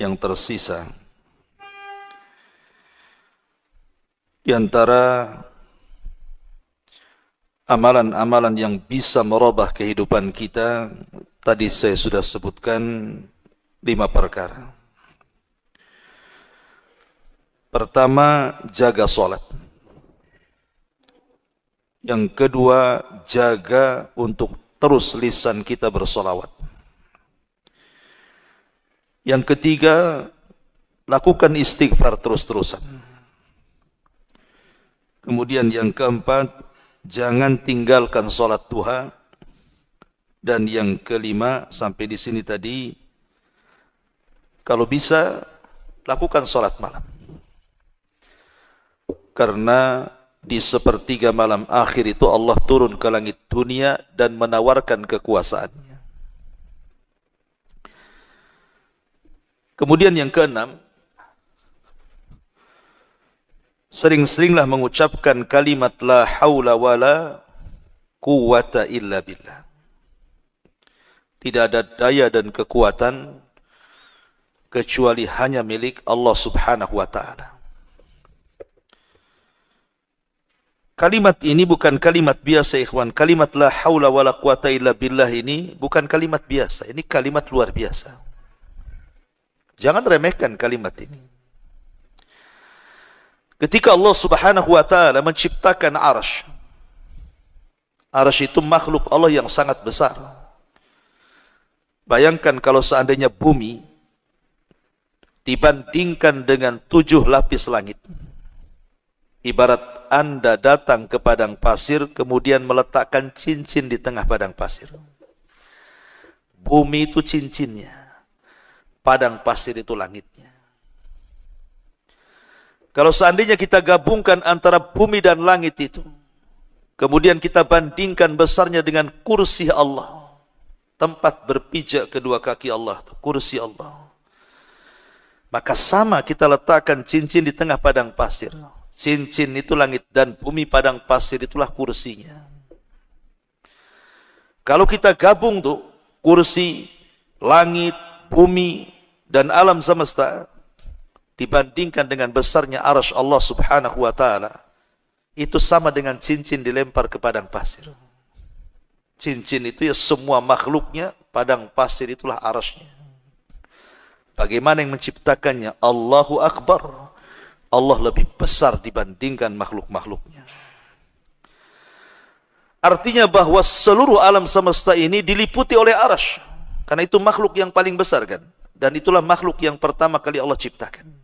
yang tersisa. Di antara amalan-amalan yang bisa merubah kehidupan kita, tadi saya sudah sebutkan 5 perkara. Pertama, jaga sholat. Yang kedua, jaga untuk terus lisan kita bersolawat. Yang ketiga, lakukan istighfar terus-terusan. Kemudian yang keempat, jangan tinggalkan sholat duha. Dan yang kelima, sampai di sini tadi, kalau bisa, lakukan sholat malam. Karena di sepertiga malam akhir itu Allah turun ke langit dunia dan menawarkan kekuasaannya. Kemudian yang keenam, sering-seringlah mengucapkan kalimat la haula wala quwata illa billah. Tidak ada daya dan kekuatan kecuali hanya milik Allah Subhanahu wa ta'ala. Kalimat ini bukan kalimat biasa, ikhwan. Kalimat la haula wala quwata illa billah ini bukan kalimat biasa. Ini kalimat luar biasa. Jangan remehkan kalimat ini. Ketika Allah Subhanahu wa ta'ala menciptakan arsy, arsy itu makhluk Allah yang sangat besar. Bayangkan kalau seandainya bumi dibandingkan dengan 7 lapis langit. Ibarat Anda datang ke padang pasir, kemudian meletakkan cincin di tengah padang pasir. Bumi itu cincinnya, padang pasir itu langitnya. Kalau seandainya kita gabungkan antara bumi dan langit itu, kemudian kita bandingkan besarnya dengan kursi Allah, tempat berpijak kedua kaki Allah, kursi Allah, maka sama kita letakkan cincin di tengah padang pasir. Cincin itu langit dan bumi, padang pasir itulah kursinya. Kalau kita gabung tuh kursi, langit, bumi, dan alam semesta, dibandingkan dengan besarnya arsy Allah Subhanahu wa ta'ala, itu sama dengan cincin dilempar ke padang pasir. Cincin itu ya semua makhluknya, padang pasir itulah arsy-nya. Bagaimana yang menciptakannya? Allahu Akbar. Allah lebih besar dibandingkan makhluk-makhluknya. Artinya bahwa seluruh alam semesta ini diliputi oleh arsy. Karena itu makhluk yang paling besar kan. Dan itulah makhluk yang pertama kali Allah ciptakan.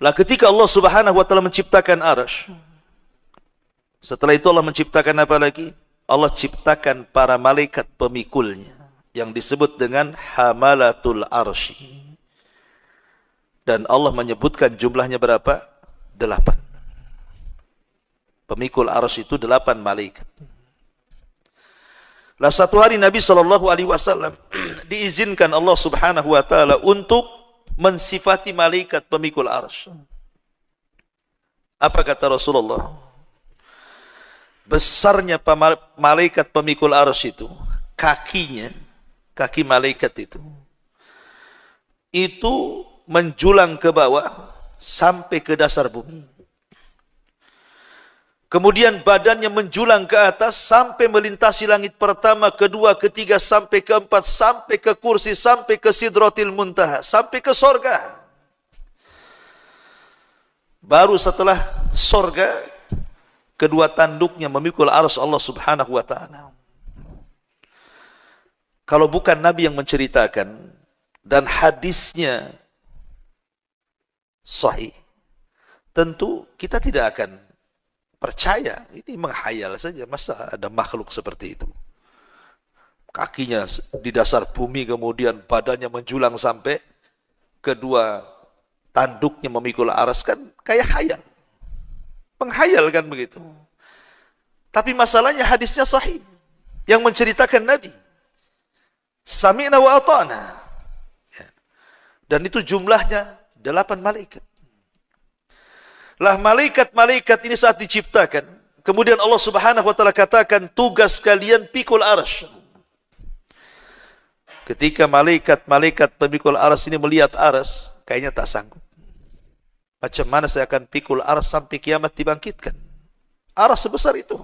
Lah ketika Allah Subhanahu wa ta'ala menciptakan arsy, setelah itu Allah menciptakan apa lagi? Allah ciptakan para malaikat pemikulnya yang disebut dengan hamalatul arsy. Dan Allah menyebutkan jumlahnya berapa? 8. Pemikul arsy itu 8 malaikat. Lah satu hari Nabi SAW diizinkan Allah Subhanahu wa ta'ala untuk mensifati malaikat pemikul arsy. Apa kata Rasulullah? Besarnya malaikat pemikul arsy itu, kakinya, kaki malaikat itu menjulang ke bawah sampai ke dasar bumi. Kemudian badannya menjulang ke atas sampai melintasi langit pertama, kedua, ketiga, sampai keempat, sampai ke kursi, sampai ke Sidratil Muntaha, sampai ke sorga. Baru setelah sorga, kedua tanduknya memikul arsy Allah Subhanahu wa ta'ala. Kalau bukan Nabi yang menceritakan dan hadisnya sahih, tentu kita tidak akan percaya. Ini menghayal saja. Masa ada makhluk seperti itu? Kakinya di dasar bumi, kemudian badannya menjulang sampai kedua tanduknya memikul arsy, kan kayak khayal. Menghayal kan begitu. Tapi masalahnya hadisnya sahih yang menceritakan Nabi. Sami'na wa ata'na. Dan itu jumlahnya 8 malaikat. Lah malaikat-malaikat ini saat diciptakan, kemudian Allah Subhanahu wa ta'ala katakan, tugas kalian pikul arsy. Ketika malaikat-malaikat pemikul arsy ini melihat arsy, kayaknya tak sanggup. Macam mana saya akan pikul arsy sampai kiamat dibangkitkan? Arsy sebesar itu.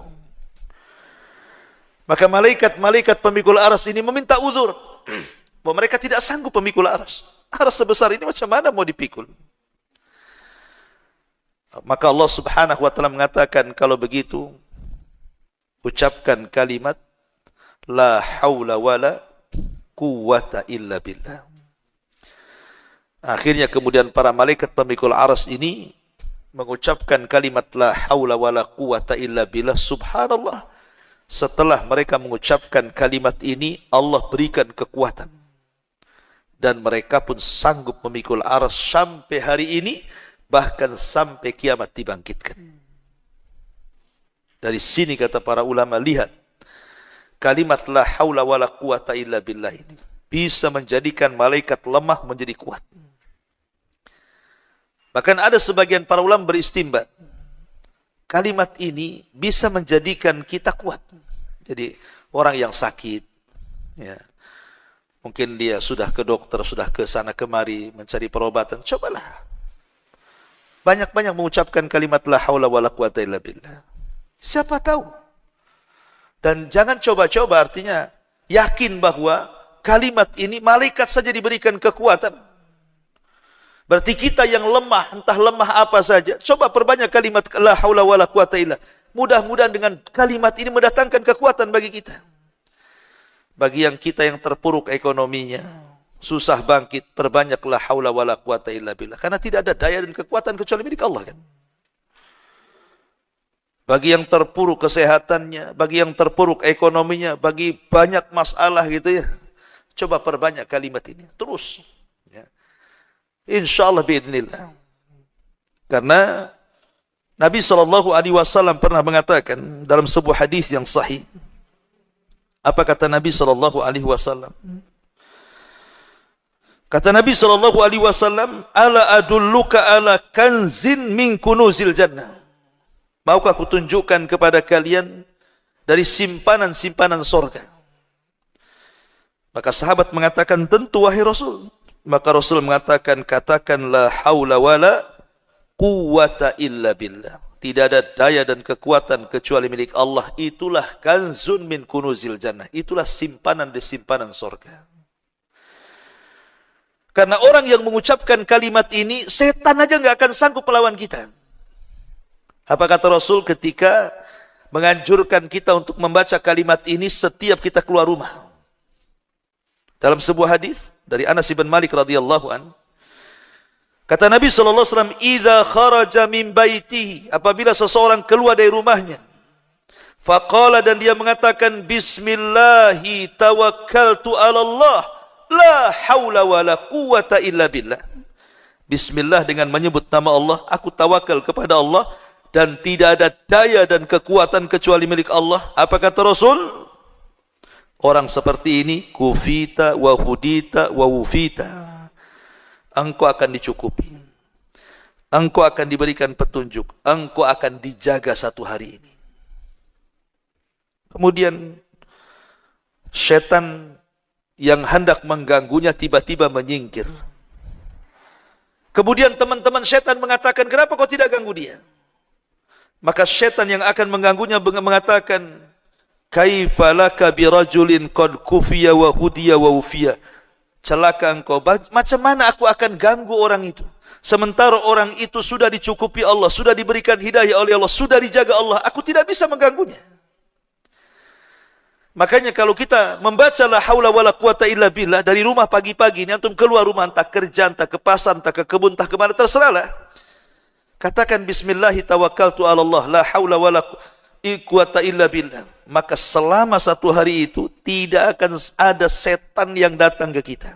Maka malaikat-malaikat pemikul arsy ini meminta uzur bahwa mereka tidak sanggup pemikul arsy. Arsy sebesar ini macam mana mau dipikul? Maka Allah Subhanahu wa ta'ala mengatakan, kalau begitu ucapkan kalimat la haula wala quwata illa billah. Akhirnya kemudian para malaikat pemikul arsy ini mengucapkan kalimat la haula wala quwata illa billah. Subhanallah. Setelah mereka mengucapkan kalimat ini, Allah berikan kekuatan. Dan mereka pun sanggup memikul arsy sampai hari ini. bahkan sampai kiamat dibangkitkan. Dari sini kata para ulama, lihat, kalimat la haula wala quwata illa billah ini bisa menjadikan malaikat lemah menjadi kuat. Bahkan ada sebagian para ulama beristimbat, kalimat ini bisa menjadikan kita kuat. Jadi orang yang sakit, ya, mungkin dia sudah ke dokter, sudah ke sana kemari mencari perobatan, cobalah banyak-banyak mengucapkan kalimat la haula wala quwata illa billah. Siapa tahu. Dan jangan coba-coba, artinya yakin bahwa kalimat ini malaikat saja diberikan kekuatan. Berarti kita yang lemah, entah lemah apa saja, coba perbanyak kalimat la haula wala quwata illa. Mudah-mudahan dengan kalimat ini mendatangkan kekuatan bagi kita. Bagi yang kita yang terpuruk ekonominya, susah bangkit, perbanyak la haula wala quwata illa billah. Karena tidak ada daya dan kekuatan kecuali milik Allah kan. Bagi yang terpuruk kesehatannya, bagi yang terpuruk ekonominya, bagi banyak masalah gitu ya, coba perbanyak kalimat ini terus ya. Insyaallah biidznillah. Karena Nabi SAW pernah mengatakan dalam sebuah hadis yang sahih. Apa kata Nabi SAW? Kata Nabi SAW, ala adulluka ala kanzin min kunuzil jannah. Maukah aku tunjukkan kepada kalian dari simpanan-simpanan sorga? Maka sahabat mengatakan, tentu wahai Rasul. Maka Rasul mengatakan, katakan la haula wala quwata illa billah. Tidak ada daya dan kekuatan kecuali milik Allah. Itulah kanzun min kunuzil jannah. Itulah simpanan di simpanan sorga. Karena orang yang mengucapkan kalimat ini, setan aja nggak akan sanggup melawan kita. Apa kata Rasul ketika menganjurkan kita untuk membaca kalimat ini setiap kita keluar rumah? Dalam sebuah hadis dari Anas bin Malik radhiyallahu an, kata Nabi SAW, "Idza kharaja min baitihi," apabila seseorang keluar dari rumahnya, faqala, dan dia mengatakan, "Bismillahi tawakkaltu 'ala Allah, la haula wala quwata illa billah." Bismillah, dengan menyebut nama Allah, aku tawakal kepada Allah dan tidak ada daya dan kekuatan kecuali milik Allah. Apa kata Rasul? Orang seperti ini, kufita wa hudita wa wufita. Engkau akan dicukupi. Engkau akan diberikan petunjuk. Engkau akan dijaga satu hari ini. Kemudian setan yang hendak mengganggunya tiba-tiba menyingkir. Kemudian teman-teman setan mengatakan, kenapa kau tidak ganggu dia? Maka setan yang akan mengganggunya mengatakan, kaifa laka birajulin qad kufiya wa hudiya wa ufiya. Celaka engkau, macam mana aku akan ganggu orang itu? Sementara orang itu sudah dicukupi Allah, sudah diberikan hidayah oleh Allah, sudah dijaga Allah, aku tidak bisa mengganggunya. Makanya kalau kita membaca la haula wala quwata illa billah dari rumah pagi-pagi ini, antum keluar rumah, entah kerja, entah ke pasar, entah ke kebun, entah kemana, terserahlah. Katakan bismillahi tawakkaltu 'ala Allah, la haula wala quwata illa billah. Maka selama satu hari itu tidak akan ada setan yang datang ke kita.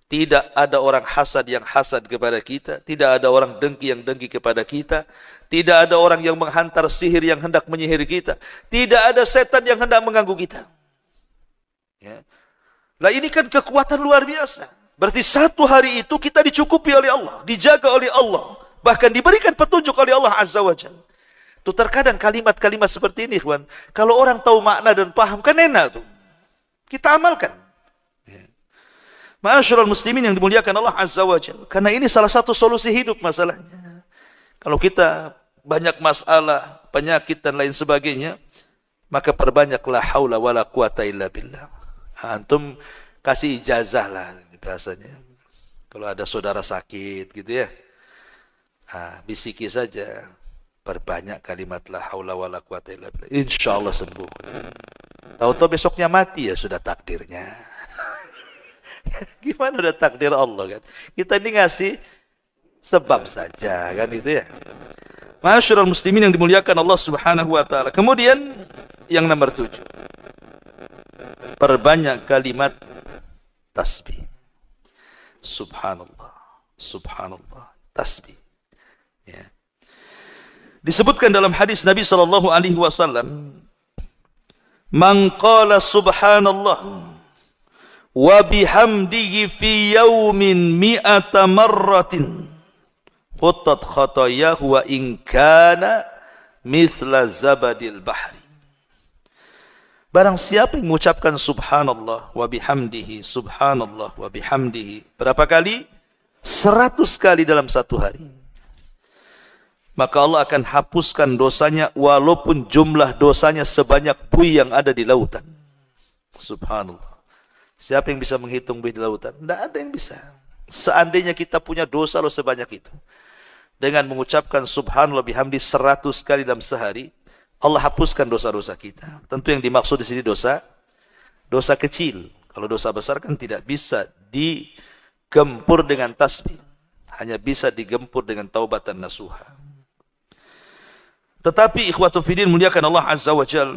Tidak ada orang hasad yang hasad kepada kita, tidak ada orang dengki yang dengki kepada kita, tidak ada orang yang menghantar sihir yang hendak menyihir kita, tidak ada setan yang hendak mengganggu kita. Ya. Lah ini kan kekuatan luar biasa. Berarti satu hari itu kita dicukupi oleh Allah, dijaga oleh Allah, bahkan diberikan petunjuk oleh Allah Azza wa Jalla. Tuh terkadang kalimat-kalimat seperti ini, ikhwan, kalau orang tahu makna dan paham, kan enak tuh. Kita amalkan. Ya. Ma'asyiral muslimin yang dimuliakan Allah Azza wa Jalla. Karena ini salah satu solusi hidup masalahnya. Kalau kita banyak masalah, penyakit dan lain sebagainya, maka perbanyaklah haula wala quwata illa billah. Antum kasih ijazah lah bahasanya. Kalau ada saudara sakit gitu ya, bisiki saja, perbanyak kalimat la haula wala quwata illa billah, insyaallah sembuh. Tahu-tahu besoknya mati, ya sudah takdirnya. Gimana udah takdir Allah kan? Kita ini ngasih sebab saja kan itu ya. Ma'asyiral muslimin yang dimuliakan Allah Subhanahu wa taala. Kemudian yang nomor 7. Perbanyak kalimat tasbih. Subhanallah, subhanallah, tasbih. Disebutkan dalam hadis Nabi sallallahu alaihi wasallam, "Man qala subhanallah wa bihamdihi fi yawmin mi'ata marratin hutat khatayahu wa in kana mithla zabadil bahri." Barang siapa yang mengucapkan subhanallah wa bihamdihi, subhanallah wa bihamdihi berapa kali? 100 kali dalam satu hari, maka Allah akan hapuskan dosanya walaupun jumlah dosanya sebanyak buih yang ada di lautan. Subhanallah. Siapa yang bisa menghitung buih di lautan? Tidak ada yang bisa. Seandainya kita punya dosa loh sebanyak itu, dengan mengucapkan subhanallah bihamdi 100 kali dalam sehari, Allah hapuskan dosa-dosa kita. Tentu yang dimaksud di sini dosa kecil. Kalau dosa besar kan tidak bisa digempur dengan tasbih, hanya bisa digempur dengan taubatan nasuha. Tetapi ikhwatu fiddin muliakan Allah Azza wa Jal,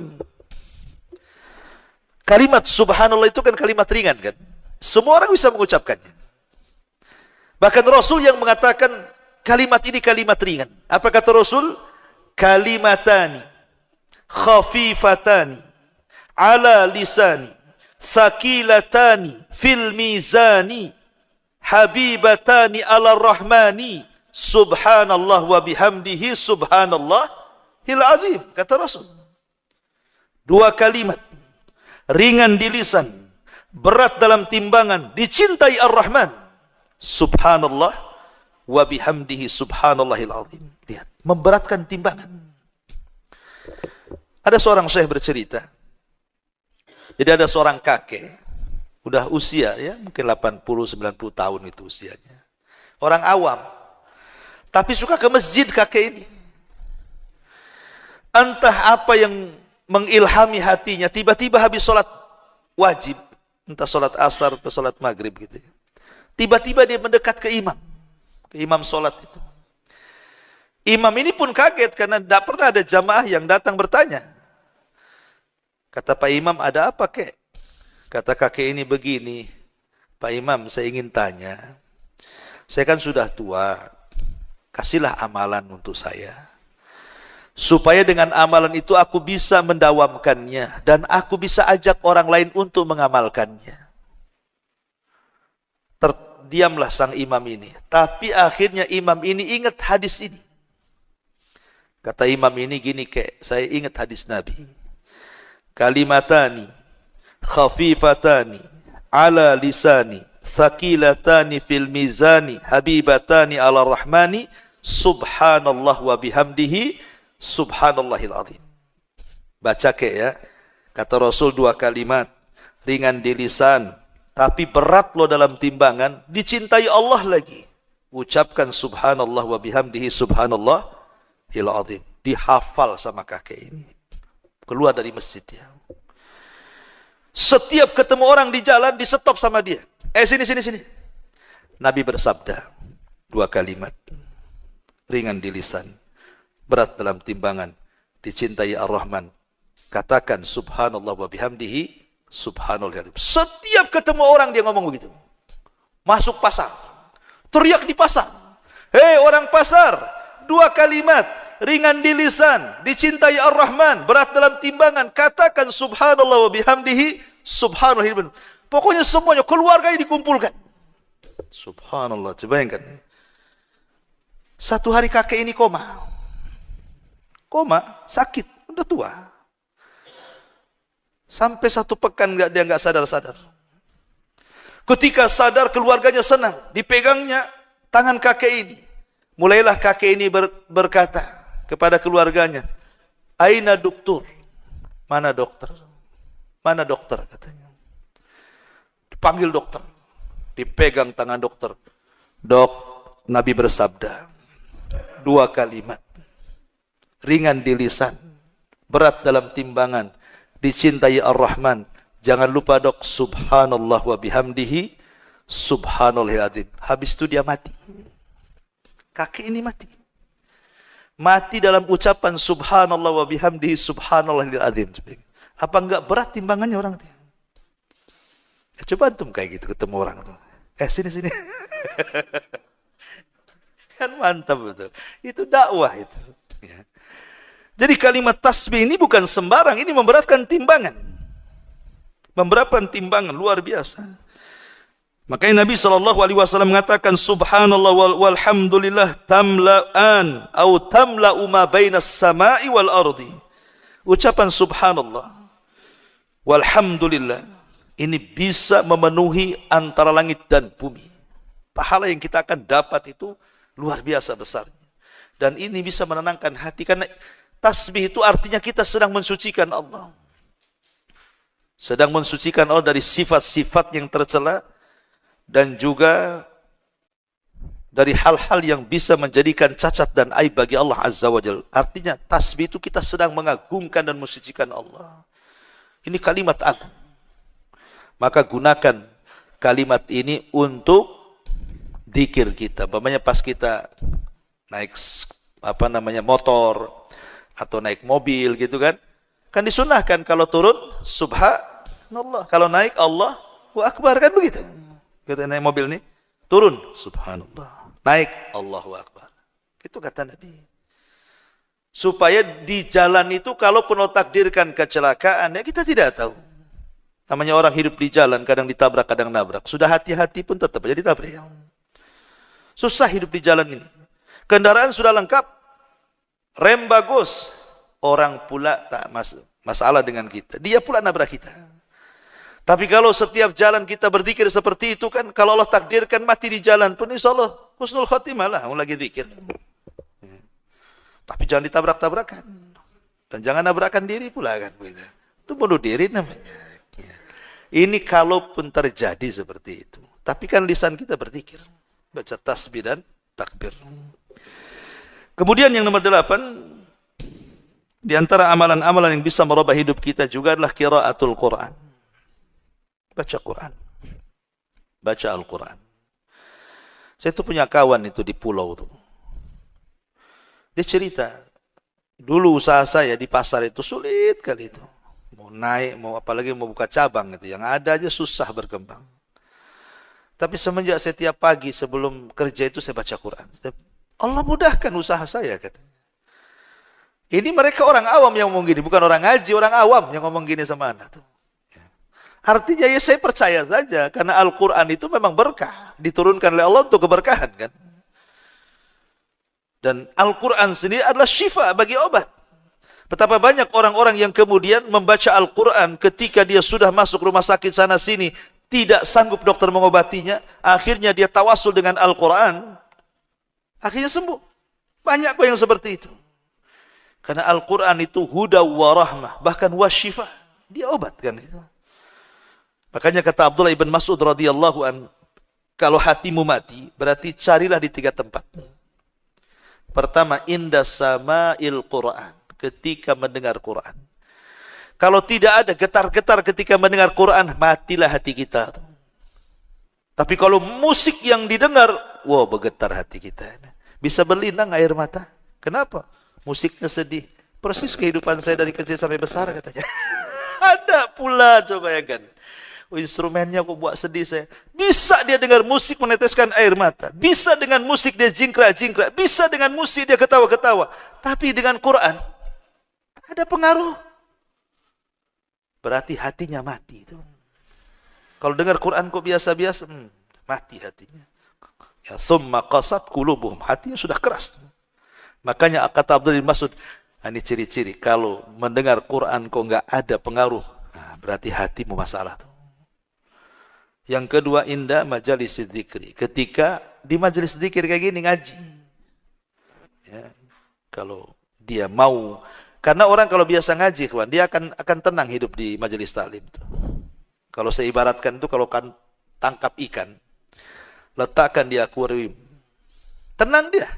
kalimat subhanallah itu kan kalimat ringan kan? Semua orang bisa mengucapkannya. Bahkan Rasul yang mengatakan kalimat ini kalimat ringan. Apa kata Rasul? Kalimatani khafifatani ala lisani thaqilatani fil mizani habibatani ala rahmani subhanallah wa bihamdihi subhanallah azim, kata Rasul. Dua kalimat ringan di lisan, berat dalam timbangan, dicintai Ar-Rahman. Subhanallah wa bihamdihi subhanallahil azim. Lihat, memberatkan timbangan. Ada seorang syekh bercerita. Jadi ada seorang kakek, udah usia ya, mungkin 80-90 tahun itu usianya. Orang awam, tapi suka ke masjid kakek ini. Entah apa yang mengilhami hatinya, tiba-tiba habis sholat wajib, entah sholat asar atau sholat maghrib gitu, tiba-tiba dia mendekat ke imam sholat itu. Imam ini pun kaget karena tidak pernah ada jamaah yang datang bertanya. Kata Pak Imam, ada apa kek? Kata kakek ini begini, Pak Imam, saya ingin tanya, saya kan sudah tua, kasihlah amalan untuk saya, supaya dengan amalan itu aku bisa mendawamkannya dan aku bisa ajak orang lain untuk mengamalkannya. Terdiamlah sang imam ini. Tapi akhirnya imam ini ingat hadis ini. Kata imam ini gini kek, saya ingat hadis Nabi. Kalimatani khafifatani ala lisani thaqilatani fil mizani habibatani ala rahmani subhanallah wa bihamdihi subhanallahil azim. Baca kek ya. Kata Rasul dua kalimat ringan di lisan tapi berat loh dalam timbangan, dicintai Allah lagi. Ucapkan subhanallah wa bihamdihi subhanallahil azim. Dihafal sama kakek ini. Keluar dari masjid dia. Setiap ketemu orang di jalan di-stop sama dia. Sini. Nabi bersabda dua kalimat ringan di lisan, berat dalam timbangan, dicintai Ar-Rahman. Katakan subhanallah wa bihamdihi subhanallahil azim. Setiap ketemu orang dia ngomong begitu. Masuk pasar, teriak di pasar, hei orang pasar, dua kalimat ringan di lisan, dicintai Ar-Rahman, berat dalam timbangan, katakan subhanallah wa bihamdihi subhanallahil azim. Pokoknya semuanya keluarganya dikumpulkan. Subhanallah, coba bayangkan. Satu hari kakek ini koma, sakit, udah tua. Sampai 1 pekan dia nggak sadar-sadar. Ketika sadar, keluarganya senang, dipegangnya tangan kakek ini. Mulailah kakek ini berkata kepada keluarganya, "Aina dokter?" Mana dokter? Mana dokter katanya. Dipanggil dokter, dipegang tangan dokter. Dok, Nabi bersabda dua kalimat ringan di lisan, berat dalam timbangan, dicintai Ar-Rahman. Jangan lupa dok, subhanallah wa bihamdihi subhanallahil azim. Habis itu dia mati. Kakek ini mati. Mati dalam ucapan subhanallah wa bihamdihi subhanallahil azim. Apa enggak berat timbangannya orang itu? Ya, coba antum kayak gitu ketemu orang itu. Sini. Kan mantap betul. Itu dakwah itu. Ya. Jadi kalimat tasbih ini bukan sembarang, ini memberatkan timbangan. Memberatkan timbangan luar biasa. Makanya Nabi SAW mengatakan subhanallah walhamdulillah tamla'an atau tamla'u ma bainas sama'i wal ardi. Ucapan subhanallah walhamdulillah ini bisa memenuhi antara langit dan bumi. Pahala yang kita akan dapat itu luar biasa besarnya. Dan ini bisa menenangkan hati karena tasbih itu artinya kita sedang mensucikan Allah. Sedang mensucikan Allah dari sifat-sifat yang tercela dan juga dari hal-hal yang bisa menjadikan cacat dan aib bagi Allah Azza wa Jalla. Artinya tasbih itu kita sedang mengagungkan dan mensucikan Allah. Ini kalimat agung. Maka gunakan kalimat ini untuk zikir kita. Umpamanya pas kita naik motor atau naik mobil gitu kan. Kan disunahkan kalau turun subhanallah, kalau naik Allahu akbar kan begitu. Kita naik mobil nih, turun subhanallah, naik Allahu akbar. Itu kata Nabi. Supaya di jalan itu kalau penuh takdirkan kecelakaan ya kita tidak tahu. Namanya orang hidup di jalan kadang ditabrak kadang nabrak. Sudah hati-hati pun tetap aja ditabrak. Susah hidup di jalan ini. Kendaraan sudah lengkap, rem bagus, orang pula tak masalah dengan kita. Dia pula nabrak kita. Tapi kalau setiap jalan kita berzikir seperti itu kan, kalau Allah takdirkan mati di jalan pun insya Allah husnul khotimah lah, lagi zikir. Tapi jangan ditabrak-tabrakan. Dan jangan nabrakan diri pula kan. Itu bunuh diri namanya. Ini kalaupun terjadi seperti itu. Tapi kan lisan kita berzikir. Baca tasbih dan takbir. Kemudian yang nomor 8, di antara amalan-amalan yang bisa merubah hidup kita juga adalah qiraatul Quran. Baca Quran. Baca Al-Quran. Saya tuh punya kawan itu di pulau tuh. Dia cerita, dulu usaha saya di pasar itu sulit kali itu. Mau naik, apalagi mau buka cabang itu. Yang ada aja susah berkembang. Tapi semenjak setiap pagi sebelum kerja itu saya baca Quran. Allah mudahkan usaha saya katanya. Ini mereka orang awam yang ngomong gini, bukan orang ngaji, orang awam yang ngomong gini sama anak tuh. Artinya ya saya percaya saja, karena Al-Quran itu memang berkah, diturunkan oleh Allah untuk keberkahan kan. Dan Al-Quran sendiri adalah syifa bagi obat. Betapa banyak orang-orang yang kemudian membaca Al-Quran ketika dia sudah masuk rumah sakit sana sini, tidak sanggup dokter mengobatinya, akhirnya dia tawasul dengan Al-Quran, akhirnya sembuh. Banyak kok yang seperti itu. Karena Al-Quran itu huda wa rahmah, bahkan wasyifa, dia obat kan itu. Makanya kata Abdullah ibn Mas'ud radhiyallahu an, kalau hatimu mati, berarti carilah di 3 tempat. Pertama, inda sama'il Quran, ketika mendengar Quran. Kalau tidak ada getar-getar ketika mendengar Quran, matilah hati kita. Tapi kalau musik yang didengar, wah bergetar hati kita. Bisa berlinang air mata. Kenapa? Musiknya sedih. Persis kehidupan saya dari kecil sampai besar katanya. Ada pula, coba ya kan. Instrumennya kok buat sedih saya. Bisa dia dengar musik meneteskan air mata. Bisa dengan musik dia jingkrak-jingkrak. Bisa dengan musik dia ketawa-ketawa. Tapi dengan Quran, ada pengaruh. Berarti hatinya mati. Kalau dengar Quran kok biasa-biasa, mati hatinya. Ya, summa qasat qulubuhum. Hatinya sudah keras. Makanya kata Abdul Mas'ud, ini ciri-ciri kalau mendengar Quran kok nggak ada pengaruh, berarti hatimu masalah tuh. Yang kedua, indah majalis dzikri. Ketika di majelis dzikir kayak gini ngaji. Ya, kalau dia mau, karena orang kalau biasa ngaji, kawan, dia akan tenang hidup di majelis taklim tuh. Kalau saya ibaratkan itu kalau kan tangkap ikan, letakkan di akuarium. Tenang dia.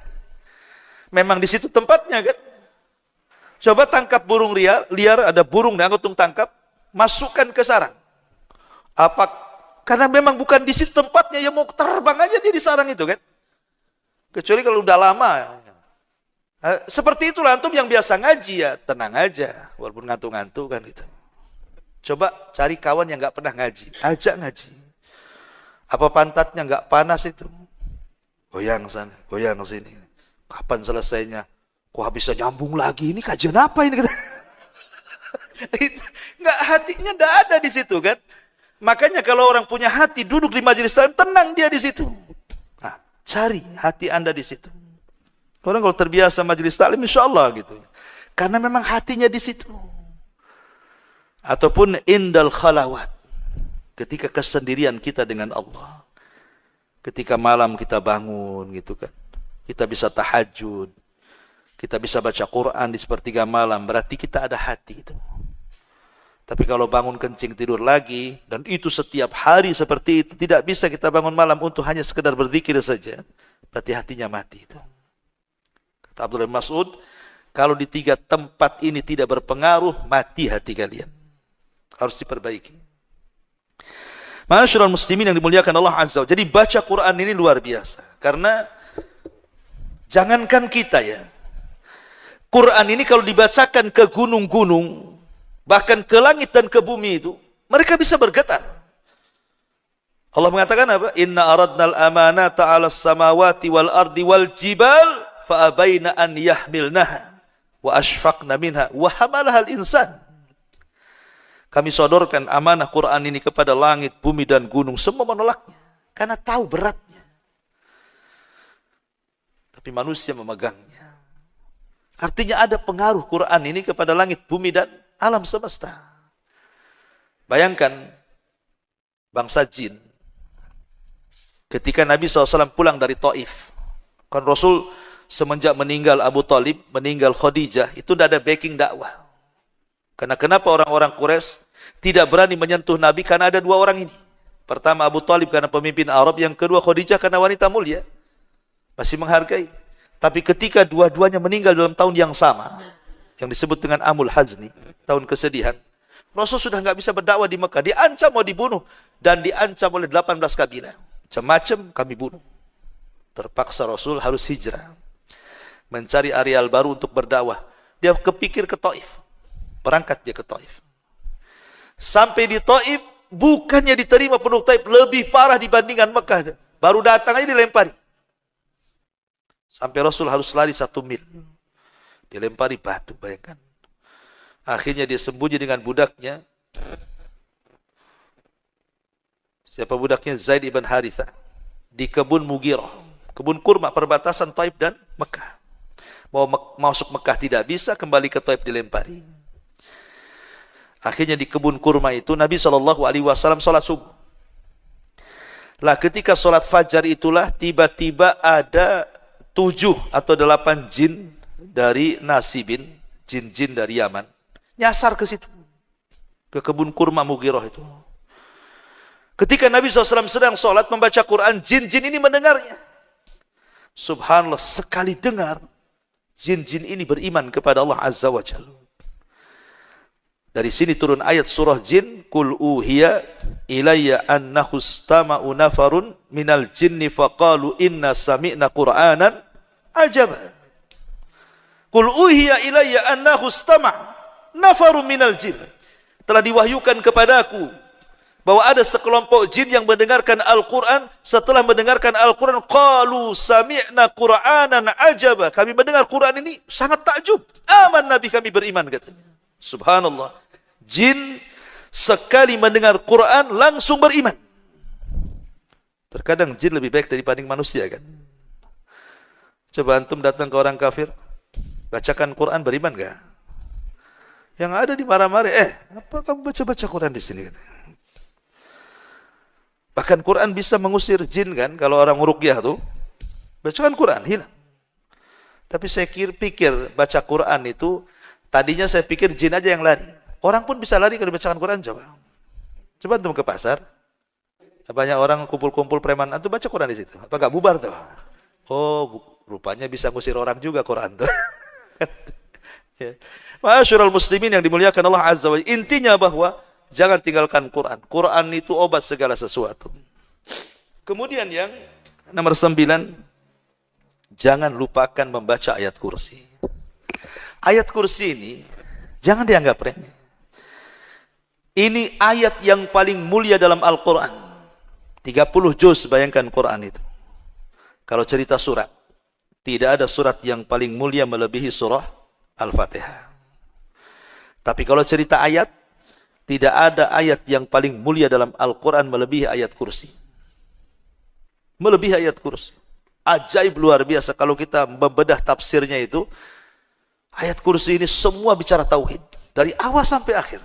Memang di situ tempatnya kan. Coba tangkap burung liar, ada burung yang untung tangkap, masukkan ke sarang. Karena memang bukan di situ tempatnya, yang mau terbang aja dia di sarang itu kan. Kecuali kalau udah lama. Seperti itulah antum yang biasa ngaji ya, tenang aja, walaupun ngantuk-ngantuk kan gitu. Coba cari kawan yang nggak pernah ngaji, ajak ngaji. Apa pantatnya nggak panas itu? Goyang sana, goyang sini. Kapan selesainya? Kok bisa nyambung lagi? Ini kajian apa ini? Nggak, hatinya nggak ada di situ kan. Makanya kalau orang punya hati duduk di majelis taklim, tenang dia di situ. Nah, cari hati Anda di situ. Orang kalau terbiasa majelis taklim, insya Allah gitu. Karena memang hatinya di situ. Ataupun indal khalawat, ketika kesendirian kita dengan Allah. Ketika malam kita bangun gitu kan. Kita bisa tahajud. Kita bisa baca Quran di sepertiga malam. Berarti kita ada hati itu. Tapi kalau bangun kencing tidur lagi, dan itu setiap hari seperti itu, tidak bisa kita bangun malam untuk hanya sekedar berzikir saja. Berarti hatinya mati itu. Kata Abdullah bin Mas'ud, kalau di 3 tempat ini tidak berpengaruh, mati hati kalian. Harus diperbaiki. Ma'asyiral muslimin yang dimuliakan Allah Azza wa Jalla. Jadi baca Quran ini luar biasa. Karena jangankan kita ya. Quran ini kalau dibacakan ke gunung-gunung, bahkan ke langit dan ke bumi itu, mereka bisa bergetar. Allah mengatakan apa? Inna aradnal amanata 'alas samawati wal ardi wal jibal fa abaina an yahmilnaha wa ashfaqna minha wa hamalaha al-insan. Kami sodorkan amanah Quran ini kepada langit, bumi dan gunung, semua menolaknya karena tahu beratnya. Tapi manusia memegangnya. Artinya ada pengaruh Quran ini kepada langit, bumi dan alam semesta. Bayangkan bangsa jin. Ketika Nabi SAW pulang dari Taif. Kan Rasul semenjak meninggal Abu Talib, meninggal Khadijah, itu tidak ada backing dakwah. Karena kenapa orang-orang Quraisy tidak berani menyentuh Nabi? Karena ada 2 orang ini. Pertama Abu Talib karena pemimpin Arab, yang kedua Khadijah karena wanita mulia. Masih menghargai. Tapi ketika dua-duanya meninggal dalam tahun yang sama, yang disebut dengan Amul Hazni, tahun kesedihan, Rasul sudah nggak bisa berdakwah di Mekah, diancam mau dibunuh, dan diancam oleh 18 kabilah. Macam-macam kami bunuh. Terpaksa Rasul harus hijrah, mencari areal baru untuk berdakwah. Dia kepikir ke Taif, berangkat dia ke Taif. Sampai di Taif, bukannya diterima penduduk Taif, lebih parah dibandingkan Mekah. Baru datang aja dilempari. Sampai Rasul harus lari 1 mil. Dilempari batu, bayangkan. Akhirnya dia sembunyi dengan budaknya. Siapa budaknya? Zaid ibn Harithah. Di kebun Mughirah. Kebun kurma perbatasan Taif dan Mekah. Mau masuk Mekah tidak bisa, kembali ke Taif dilempari. Akhirnya di kebun kurma itu Nabi SAW sholat subuh. Lah ketika sholat fajar itulah tiba-tiba ada 7 atau 8 jin dari Nasibin, jin-jin dari Yaman, nyasar ke situ, ke kebun kurma Mughirah itu. Ketika Nabi SAW sedang sholat membaca Quran, jin-jin ini mendengarnya. Subhanallah, sekali dengar, jin-jin ini beriman kepada Allah Azza wa Jalla. Dari sini turun ayat surah jin, Qul uhiya ilayya annahu istama'u nafarun minal jinni faqalu inna sami'na Qur'anan ajaba. Qul uhiya ilayya annahu istama' nafarun minal jin. Telah diwahyukan kepadaku bahwa ada sekelompok jin yang mendengarkan Al-Quran. Setelah mendengarkan Al-Quran, qalu sami'na Qur'anan ajaba. Kami mendengar Quran ini sangat takjub. Aman Nabi, kami beriman katanya. Subhanallah. Jin sekali mendengar Quran langsung beriman. Terkadang jin lebih baik daripada manusia kan. Coba antum datang ke orang kafir, bacakan Quran, beriman gak? Yang ada di marah-marah, apa kamu baca-baca Quran di sini? Bahkan Quran bisa mengusir jin kan, kalau orang ruqyah tuh, bacakan Quran, hilang. Tapi saya pikir baca Quran itu, tadinya saya pikir jin aja yang lari. Orang pun bisa lari kalau dibacakan Quran, coba. Coba antum ke pasar, banyak orang kumpul-kumpul preman, antum baca Quran di situ. Apa enggak bubar tuh? Oh, rupanya bisa ngusir orang juga Quran tuh. Ma'asyiral muslimin yang dimuliakan Allah Azza wa Jalla. Intinya bahwa jangan tinggalkan Quran. Quran itu obat segala sesuatu. Kemudian yang nomor 9, jangan lupakan membaca ayat kursi. Ayat kursi ini jangan dianggap remeh. Ini ayat yang paling mulia dalam Al-Quran. 30 juz, bayangkan Quran itu. Kalau cerita surat, tidak ada surat yang paling mulia melebihi surah Al-Fatihah. Tapi kalau cerita ayat, tidak ada ayat yang paling mulia dalam Al-Quran melebihi ayat kursi. Melebihi ayat kursi. Ajaib luar biasa kalau kita membedah tafsirnya itu. Ayat kursi ini semua bicara tauhid. Dari awal sampai akhir.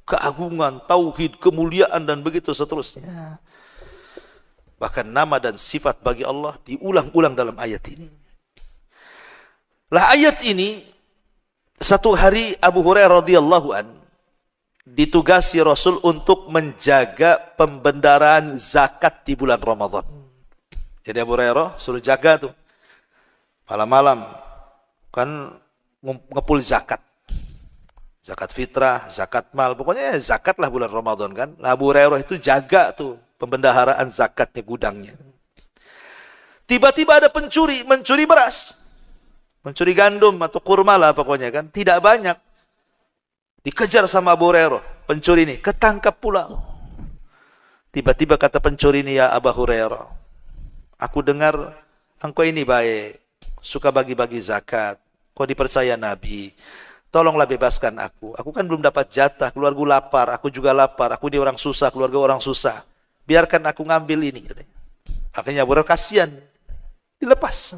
Keagungan, tauhid, kemuliaan dan begitu seterusnya. Bahkan nama dan sifat bagi Allah diulang-ulang dalam ayat ini. Lah ayat ini, satu hari Abu Hurairah radhiyallahu an ditugasi Rasul untuk menjaga pembendaraan zakat di bulan Ramadan. Jadi Abu Hurairah suruh jaga tuh. Malam-malam kan ngepul zakat. Zakat fitrah, zakat mal, pokoknya zakat lah bulan Ramadan kan. Nah, Abu Hurairah itu jaga tuh pembendaharaan zakatnya, gudangnya. Tiba-tiba ada pencuri, mencuri beras. Mencuri gandum atau kurma lah pokoknya kan. Tidak banyak. Dikejar sama Abu Hurairah. Pencuri ini ketangkap pula. Tiba-tiba kata pencuri ini, ya Abu Hurairah, aku dengar engkau ini baik, suka bagi-bagi zakat, kau dipercaya Nabi. Tolonglah bebaskan aku. Aku kan belum dapat jatah, keluarga lapar, aku juga lapar, aku di orang susah, keluarga orang susah. Biarkan aku ngambil ini. Akhirnya Abu Hurairah kasihan, dilepas.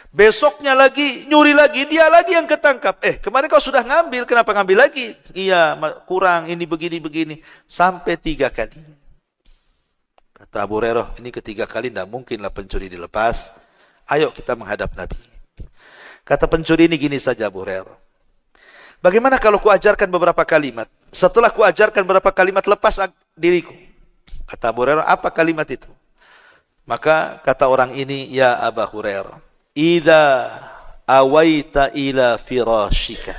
Besoknya lagi, nyuri lagi, dia lagi yang ketangkap. Kemarin kau sudah ngambil, kenapa ngambil lagi? Iya, kurang, ini begini-begini. Sampai 3 kali. Kata Abu Hurairah, ini ketiga kali tidak mungkinlah pencuri dilepas. Ayo kita menghadap Nabi. Kata pencuri ini gini saja Abu Hurairah. Bagaimana kalau ku ajarkan beberapa kalimat? Setelah ku ajarkan beberapa kalimat, lepas diriku. Kata Abu Hurairah, apa kalimat itu? Maka kata orang ini, ya Abu Hurairah, idza awaita ila firashika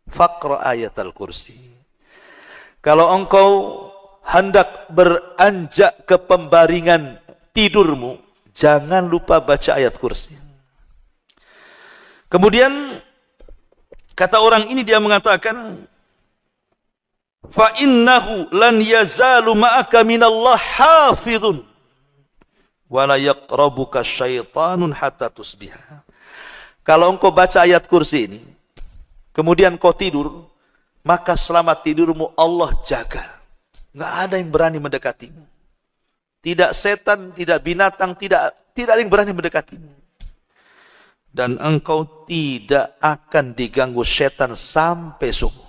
faqra ayatal kursi. Kalau engkau hendak beranjak ke pembaringan tidurmu, jangan lupa baca ayat kursi. Kemudian kata orang ini, dia mengatakan, fa innahu lan yazalu ma'aka minallah hafidhun wa la yaqrabuka syaitanun hatta tusbiha. Kalau engkau baca ayat kursi ini, kemudian kau tidur, maka selama tidurmu Allah jaga. Enggak ada yang berani mendekatimu. Tidak setan, tidak binatang, tidak ada yang berani mendekatimu. Dan engkau tidak akan diganggu setan sampai subuh.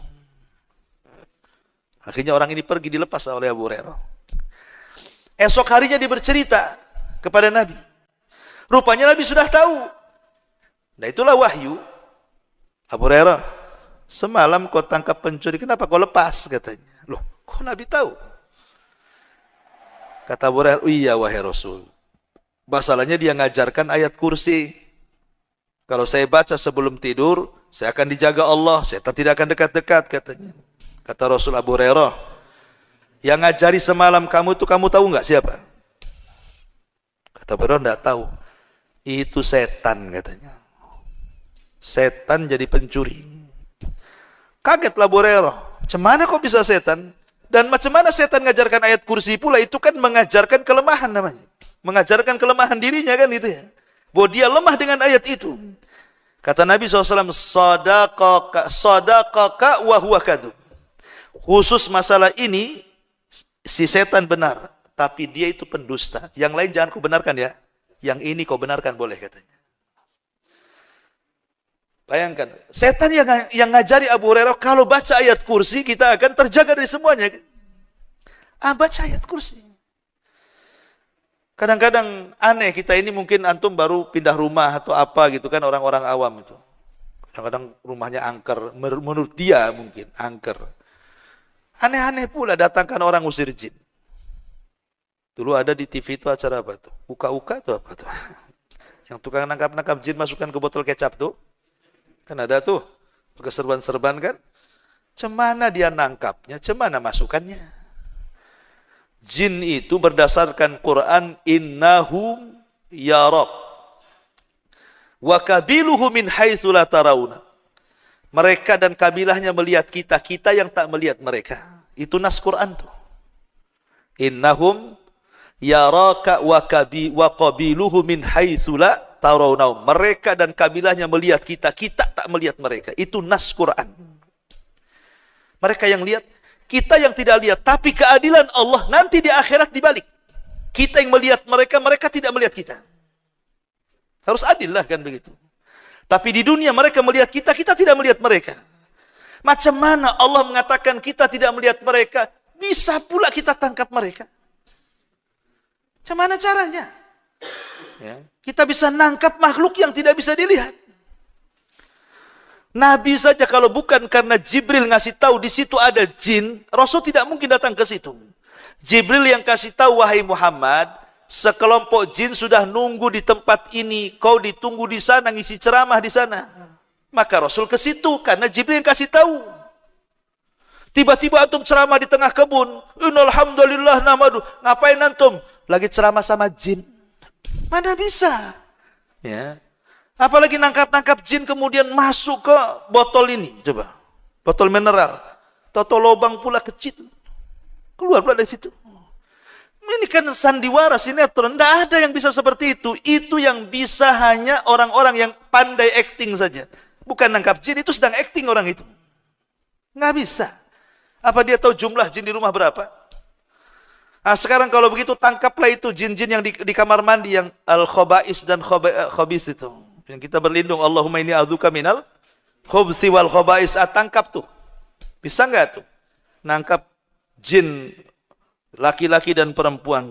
Akhirnya orang ini pergi, dilepas oleh Abu Hurairah. Esok harinya dia bercerita kepada Nabi. Rupanya Nabi sudah tahu. Nah itulah wahyu. Abu Hurairah, semalam kau tangkap pencuri, kenapa kau lepas? Katanya. Loh, kok Nabi tahu? Kata Abu Hurairah, iya wahai Rasul. Masalahnya dia ngajarkan ayat kursi. Kalau saya baca sebelum tidur, saya akan dijaga Allah, setan tidak akan dekat-dekat, katanya. Kata Rasul, Abu Hurairah, yang ngajari semalam kamu itu kamu tahu nggak siapa? Kata Abu Hurairah, enggak tahu. Itu setan, katanya. Setan jadi pencuri. Kagetlah Abu Hurairah. Macam mana kok bisa setan? Dan macam mana setan mengajarkan ayat kursi pula? Itu kan mengajarkan kelemahan namanya. Mengajarkan kelemahan dirinya kan itu ya. Bahwa dia lemah dengan ayat itu. Kata Nabi SAW, sadaqaka wa huwa kadzub. Khusus masalah ini, si setan benar. Tapi dia itu pendusta. Yang lain jangan kau benarkan ya. Yang ini kau benarkan boleh, katanya. Bayangkan, setan yang ngajari Abu Hurairah, kalau baca ayat kursi, kita akan terjaga dari semuanya. Baca ayat kursi. Kadang-kadang aneh, kita ini mungkin antum baru pindah rumah atau apa gitu kan, orang-orang awam itu. Kadang-kadang rumahnya angker, menurut dia mungkin angker. Aneh-aneh pula datangkan orang usir jin. Dulu ada di TV itu acara apa tuh? Uka-uka tuh apa tuh? Yang tukang nangkap-nangkap jin masukkan ke botol kecap tuh. Kan ada tuh, pakai serban-serban kan. Cemana dia nangkapnya, cemana masukannya. Jin itu berdasarkan Quran, innahum yarab wa kabiluhu min haitsu la tarawna. Mereka dan kabilahnya melihat kita, kita yang tak melihat mereka. Itu nas Quran tuh. Innahum yaraka wa qabiluhu min haitsu la tarawnahu. Mereka dan kabilahnya melihat kita, kita tak melihat mereka. Itu nas Quran. Mereka yang lihat, kita yang tidak lihat. Tapi keadilan Allah nanti di akhirat dibalik. Kita yang melihat mereka, mereka tidak melihat kita. Harus adil lah kan begitu. Tapi di dunia mereka melihat kita, kita tidak melihat mereka. Macam mana Allah mengatakan kita tidak melihat mereka, bisa pula kita tangkap mereka? Macam mana caranya? Ya, kita bisa nangkap makhluk yang tidak bisa dilihat. Nabi saja kalau bukan karena Jibril ngasih tahu di situ ada jin, Rasul tidak mungkin datang ke situ. Jibril yang kasih tahu, wahai Muhammad, sekelompok jin sudah nunggu di tempat ini, kau ditunggu di sana, ngisi ceramah di sana. Maka Rasul ke situ karena Jibril yang kasih tahu. Tiba-tiba antum ceramah di tengah kebun, innal hamdalillah namadu. Ngapain antum? Lagi ceramah sama jin. Mana bisa? Ya. Apalagi nangkap-nangkap jin kemudian masuk ke botol ini, coba. Botol mineral. Toto lubang pula kecil. Keluar pula dari situ. Ini kan sandiwara, sinetron. Tidak ada yang bisa seperti itu. Itu yang bisa hanya orang-orang yang pandai acting saja. Bukan nangkap jin, itu sedang acting orang itu. Nggak bisa. Apa dia tahu jumlah jin di rumah berapa? Nah, sekarang kalau begitu tangkaplah itu jin-jin yang di kamar mandi yang al-khobais dan khobis itu. Yang kita berlindung, Allahumma inni a'udzuka minal khubsi wal khobais. Tangkap tuh. Bisa nggak tuh? Nangkap jin laki-laki dan perempuan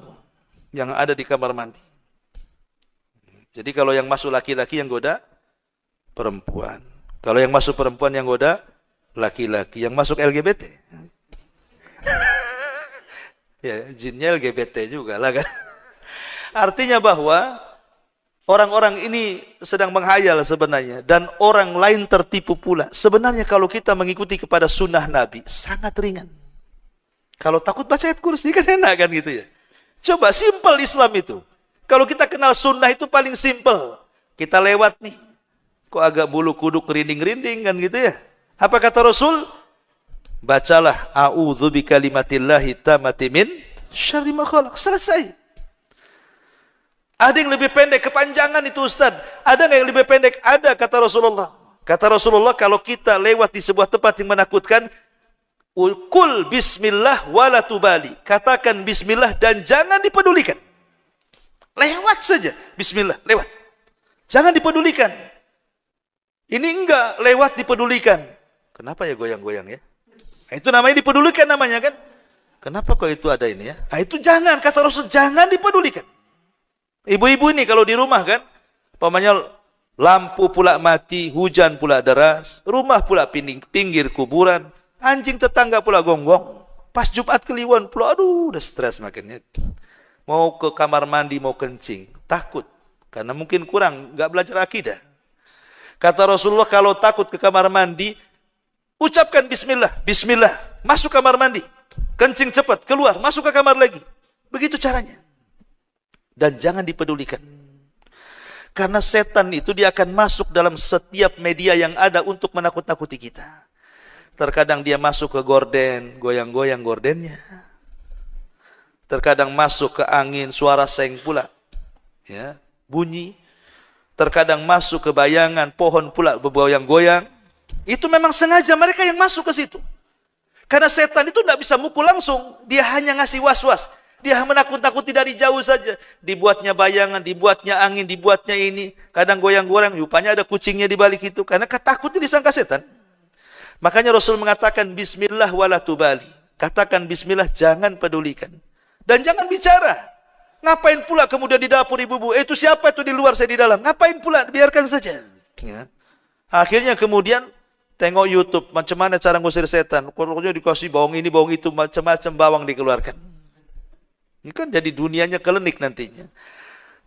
yang ada di kamar mandi. Jadi kalau yang masuk laki-laki yang goda perempuan. Kalau yang masuk perempuan yang goda laki-laki. Yang masuk LGBT. Ya, jinnya LGBT juga lah kan. Artinya bahwa orang-orang ini sedang menghayal sebenarnya. Dan orang lain tertipu pula. Sebenarnya kalau kita mengikuti kepada sunnah Nabi, sangat ringan. Kalau takut baca ayat kursi kan enak kan gitu ya. Coba simple Islam itu. Kalau kita kenal sunnah itu paling simple. Kita lewat nih. Kok agak bulu kuduk rinding-rinding kan gitu ya. Apa kata Rasul? Bacalah a'udzu bikalimatillahi tammati min syarri ma khalaq. Selesai. Ada yang lebih pendek, kepanjangan itu Ustaz. Ada nggak yang lebih pendek? Ada, kata Rasulullah. Kata Rasulullah, kalau kita lewat di sebuah tempat yang menakutkan, Kul bismillah wala tubali. Katakan bismillah dan jangan dipedulikan. Lewat saja. Bismillah, lewat. Jangan dipedulikan. Ini enggak, lewat dipedulikan. Kenapa ya goyang-goyang ya? Nah, itu namanya dipedulikan namanya kan? Kenapa kok itu ada ini ya? Nah, itu jangan, kata Rasul, jangan dipedulikan. Ibu-ibu ini kalau di rumah kan, pamannya lampu pula mati, hujan pula deras, rumah pula pinggir kuburan, anjing tetangga pula gonggong. Pas Jumat Kliwon pula, aduh udah stres makinnya. Mau ke kamar mandi, mau kencing, takut. Karena mungkin kurang, nggak belajar akidah. Kata Rasulullah, kalau takut ke kamar mandi, ucapkan bismillah, bismillah, masuk kamar mandi, kencing cepat, keluar, masuk ke kamar lagi. Begitu caranya. Dan jangan dipedulikan. Karena setan itu dia akan masuk dalam setiap media yang ada untuk menakut-nakuti kita. Terkadang dia masuk ke gorden, goyang-goyang gordennya. Terkadang masuk ke angin, suara seng pula. Ya, bunyi. Terkadang masuk ke bayangan, pohon pula bergoyang-goyang. Itu memang sengaja mereka yang masuk ke situ. Karena setan itu tidak bisa mukul langsung. Dia hanya ngasih was-was. Dia menakut-nakuti dari jauh saja. Dibuatnya bayangan, dibuatnya angin, dibuatnya ini. Kadang goyang-goyang, rupanya ada kucingnya di balik itu. Karena takutnya disangka setan. Makanya Rasul mengatakan bismillah wala tubali. Katakan bismillah, jangan pedulikan. Dan jangan bicara. Ngapain pula kemudian di dapur ibu-ibu? Itu siapa itu di luar, saya di dalam? Ngapain pula? Biarkan saja. Ya. Akhirnya kemudian tengok YouTube. Macam mana cara ngusir setan. Pokoknya dikasih bawang ini, bawang itu. Macam-macam bawang dikeluarkan. Ini kan jadi dunianya kelenik nantinya.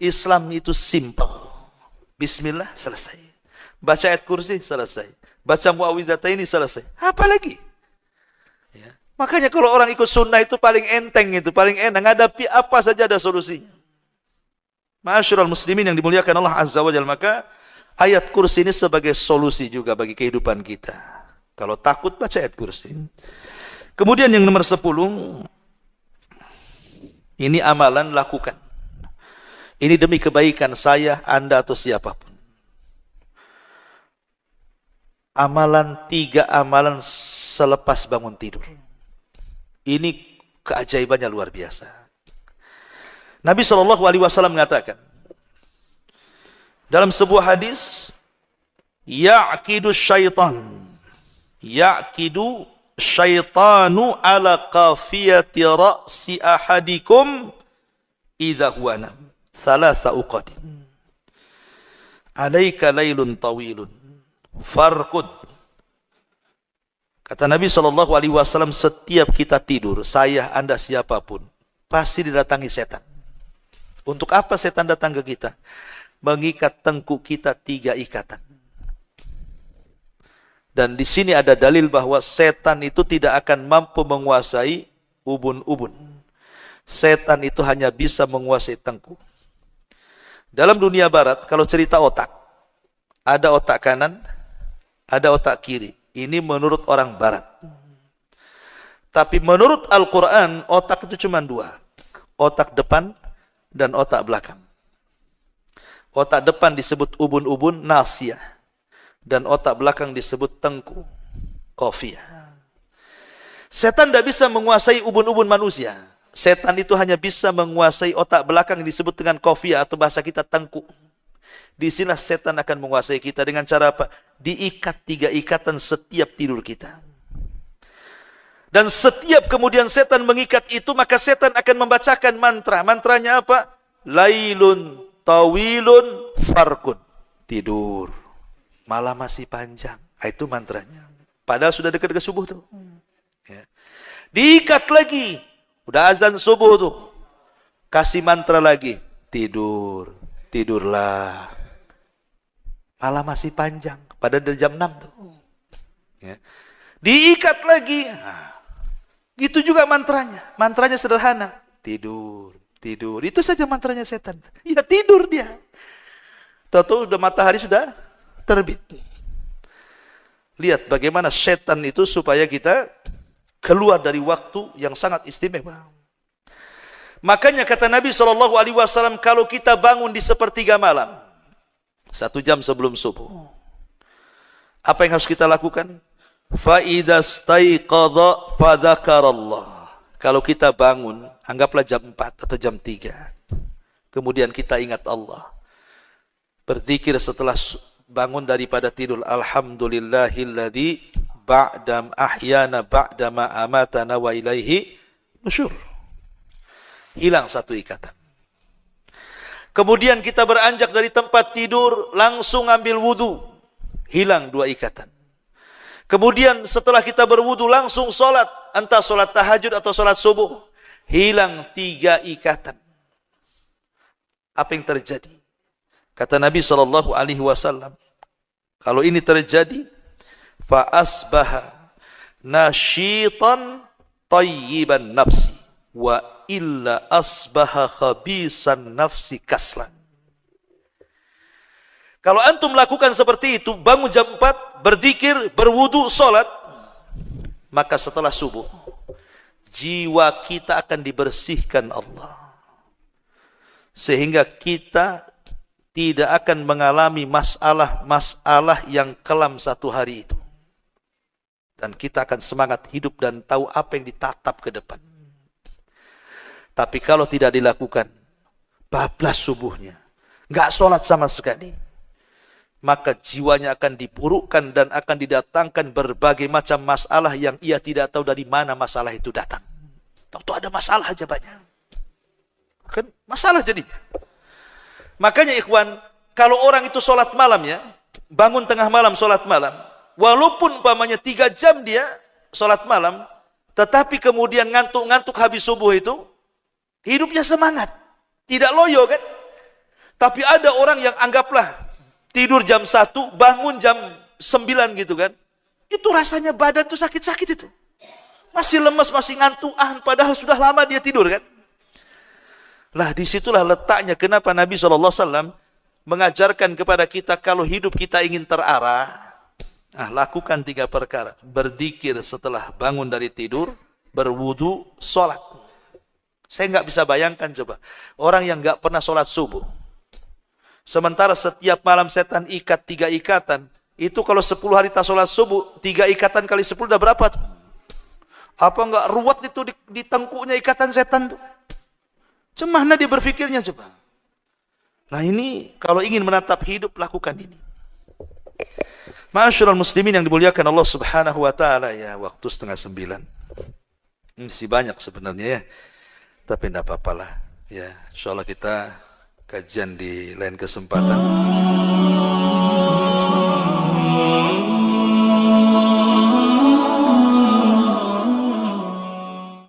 Islam itu simple. Bismillah, selesai. Baca ayat kursi, selesai. Baca muawwidhataini, selesai. Apa lagi? Ya. Makanya kalau orang ikut sunnah itu paling enteng itu, paling enak. Ngadapi apa saja ada solusinya. Ma'asyiral muslimin yang dimuliakan Allah Azza wa Jalla, maka ayat kursi ini sebagai solusi juga bagi kehidupan kita. Kalau takut, baca ayat kursi. Kemudian yang nomor 10, Ini amalan, lakukan. Ini demi kebaikan saya, Anda, atau siapapun. Amalan, 3 amalan selepas bangun tidur. Ini keajaibannya luar biasa. Nabi SAW mengatakan dalam sebuah hadis, Ya'kidu syaitanu ala qafiyati ra'si ahadikum idha huwa nam. Thalatha uqadin. Alaika laylun tawilun. Farkud. Kata Nabi SAW, setiap kita tidur, saya, Anda, siapapun, pasti didatangi setan. Untuk apa setan datang ke kita? Mengikat tengkuk kita 3 ikatan. Dan di sini ada dalil bahwa setan itu tidak akan mampu menguasai ubun-ubun. Setan itu hanya bisa menguasai tengkuk. Dalam dunia barat, kalau cerita otak, ada otak kanan, ada otak kiri. Ini menurut orang barat. Tapi menurut Al-Quran, otak itu cuma 2. Otak depan dan otak belakang. Otak depan disebut ubun-ubun, nasiyah. Dan otak belakang disebut tengku, qafiyah. Setan tidak bisa menguasai ubun-ubun manusia. Setan itu hanya bisa menguasai otak belakang yang disebut dengan qafiyah, atau bahasa kita tengku. Di sini setan akan menguasai kita dengan cara apa? Diikat 3 ikatan setiap tidur kita. Dan setiap kemudian setan mengikat itu, maka setan akan membacakan mantra. Mantranya apa? Lailun tawilun farkud. Tidur. Malam masih panjang. Itu mantranya. Padahal sudah dekat ke subuh tuh. Ya. Diikat lagi. Udah azan subuh tuh. Kasih mantra lagi. Tidur. Tidurlah. Malam masih panjang. Padahal dari jam 6 tuh. Ya. Diikat lagi. Nah, gitu juga mantranya. Mantranya sederhana. Tidur. Tidur. Itu saja mantranya setan. Ya tidur dia. Tahu-tahu udah matahari sudah terbit. Lihat bagaimana setan itu supaya kita keluar dari waktu yang sangat istimewa. Makanya kata Nabi SAW, kalau kita bangun di sepertiga malam, 1 jam sebelum subuh, apa yang harus kita lakukan? فَإِذَا اسْتَيْقَظَ فَذَكَرَ اللَّهِ. Kalau kita bangun, anggaplah jam 4 atau jam 3, kemudian kita ingat Allah, berzikir setelah bangun daripada tidur, alhamdulillahilladzi ba'dam ahyana ba'dama amatana wa ilaihi nusyur. Hilang 1 ikatan. Kemudian kita beranjak dari tempat tidur, langsung ambil wudu. Hilang 2 ikatan. Kemudian setelah kita berwudu, langsung sholat. Entah sholat tahajud atau sholat subuh. Hilang 3 ikatan. Apa yang terjadi? Kata Nabi SAW, kalau ini terjadi, فَأَصْبَحَ نَشِيطًا طَيِّبًا نَفْسِ وَإِلَّا أَصْبَحَ خَبِيثًا نَفْسِ كَسْلًا. Kalau antum melakukan seperti itu, bangun jam 4, berzikir, berwudu, sholat, maka setelah subuh, jiwa kita akan dibersihkan Allah. Sehingga kita tidak akan mengalami masalah-masalah yang kelam 1 hari itu. Dan kita akan semangat hidup dan tahu apa yang ditatap ke depan. Tapi kalau tidak dilakukan, bablas subuhnya, nggak sholat sama sekali, maka jiwanya akan diburukkan dan akan didatangkan berbagai macam masalah yang ia tidak tahu dari mana masalah itu datang. Tahu ada masalah aja banyak. Kan masalah jadinya. Makanya ikhwan, kalau orang itu sholat malam ya, bangun tengah malam sholat malam, walaupun umpamanya 3 jam dia sholat malam, tetapi kemudian ngantuk-ngantuk habis subuh itu, hidupnya semangat, tidak loyo kan? Tapi ada orang yang anggaplah tidur jam 1, bangun jam 9 gitu kan, itu rasanya badan tuh sakit-sakit itu, masih lemas, masih ngantuk, padahal sudah lama dia tidur kan? Lah disitulah letaknya kenapa Nabi SAW mengajarkan kepada kita kalau hidup kita ingin terarah, lakukan 3 perkara. Berzikir setelah bangun dari tidur, berwudu, sholat. Saya nggak bisa bayangkan coba. Orang yang nggak pernah sholat subuh. Sementara setiap malam setan ikat 3 ikatan. Itu kalau 10 hari tak sholat subuh, 3 ikatan kali 10 udah berapa tuh? Apa nggak ruwet itu di tengkuknya ikatan setan tuh? Cemana dia berpikirnya coba. Nah ini kalau ingin menatap hidup, lakukan ini. Ma'asyiral muslimin yang dimuliakan Allah Subhanahu wa taala, ya, waktu 8:30. Masih banyak sebenarnya ya. Tapi tidak apa-apalah. Ya, insyaallah kita kajian di lain kesempatan.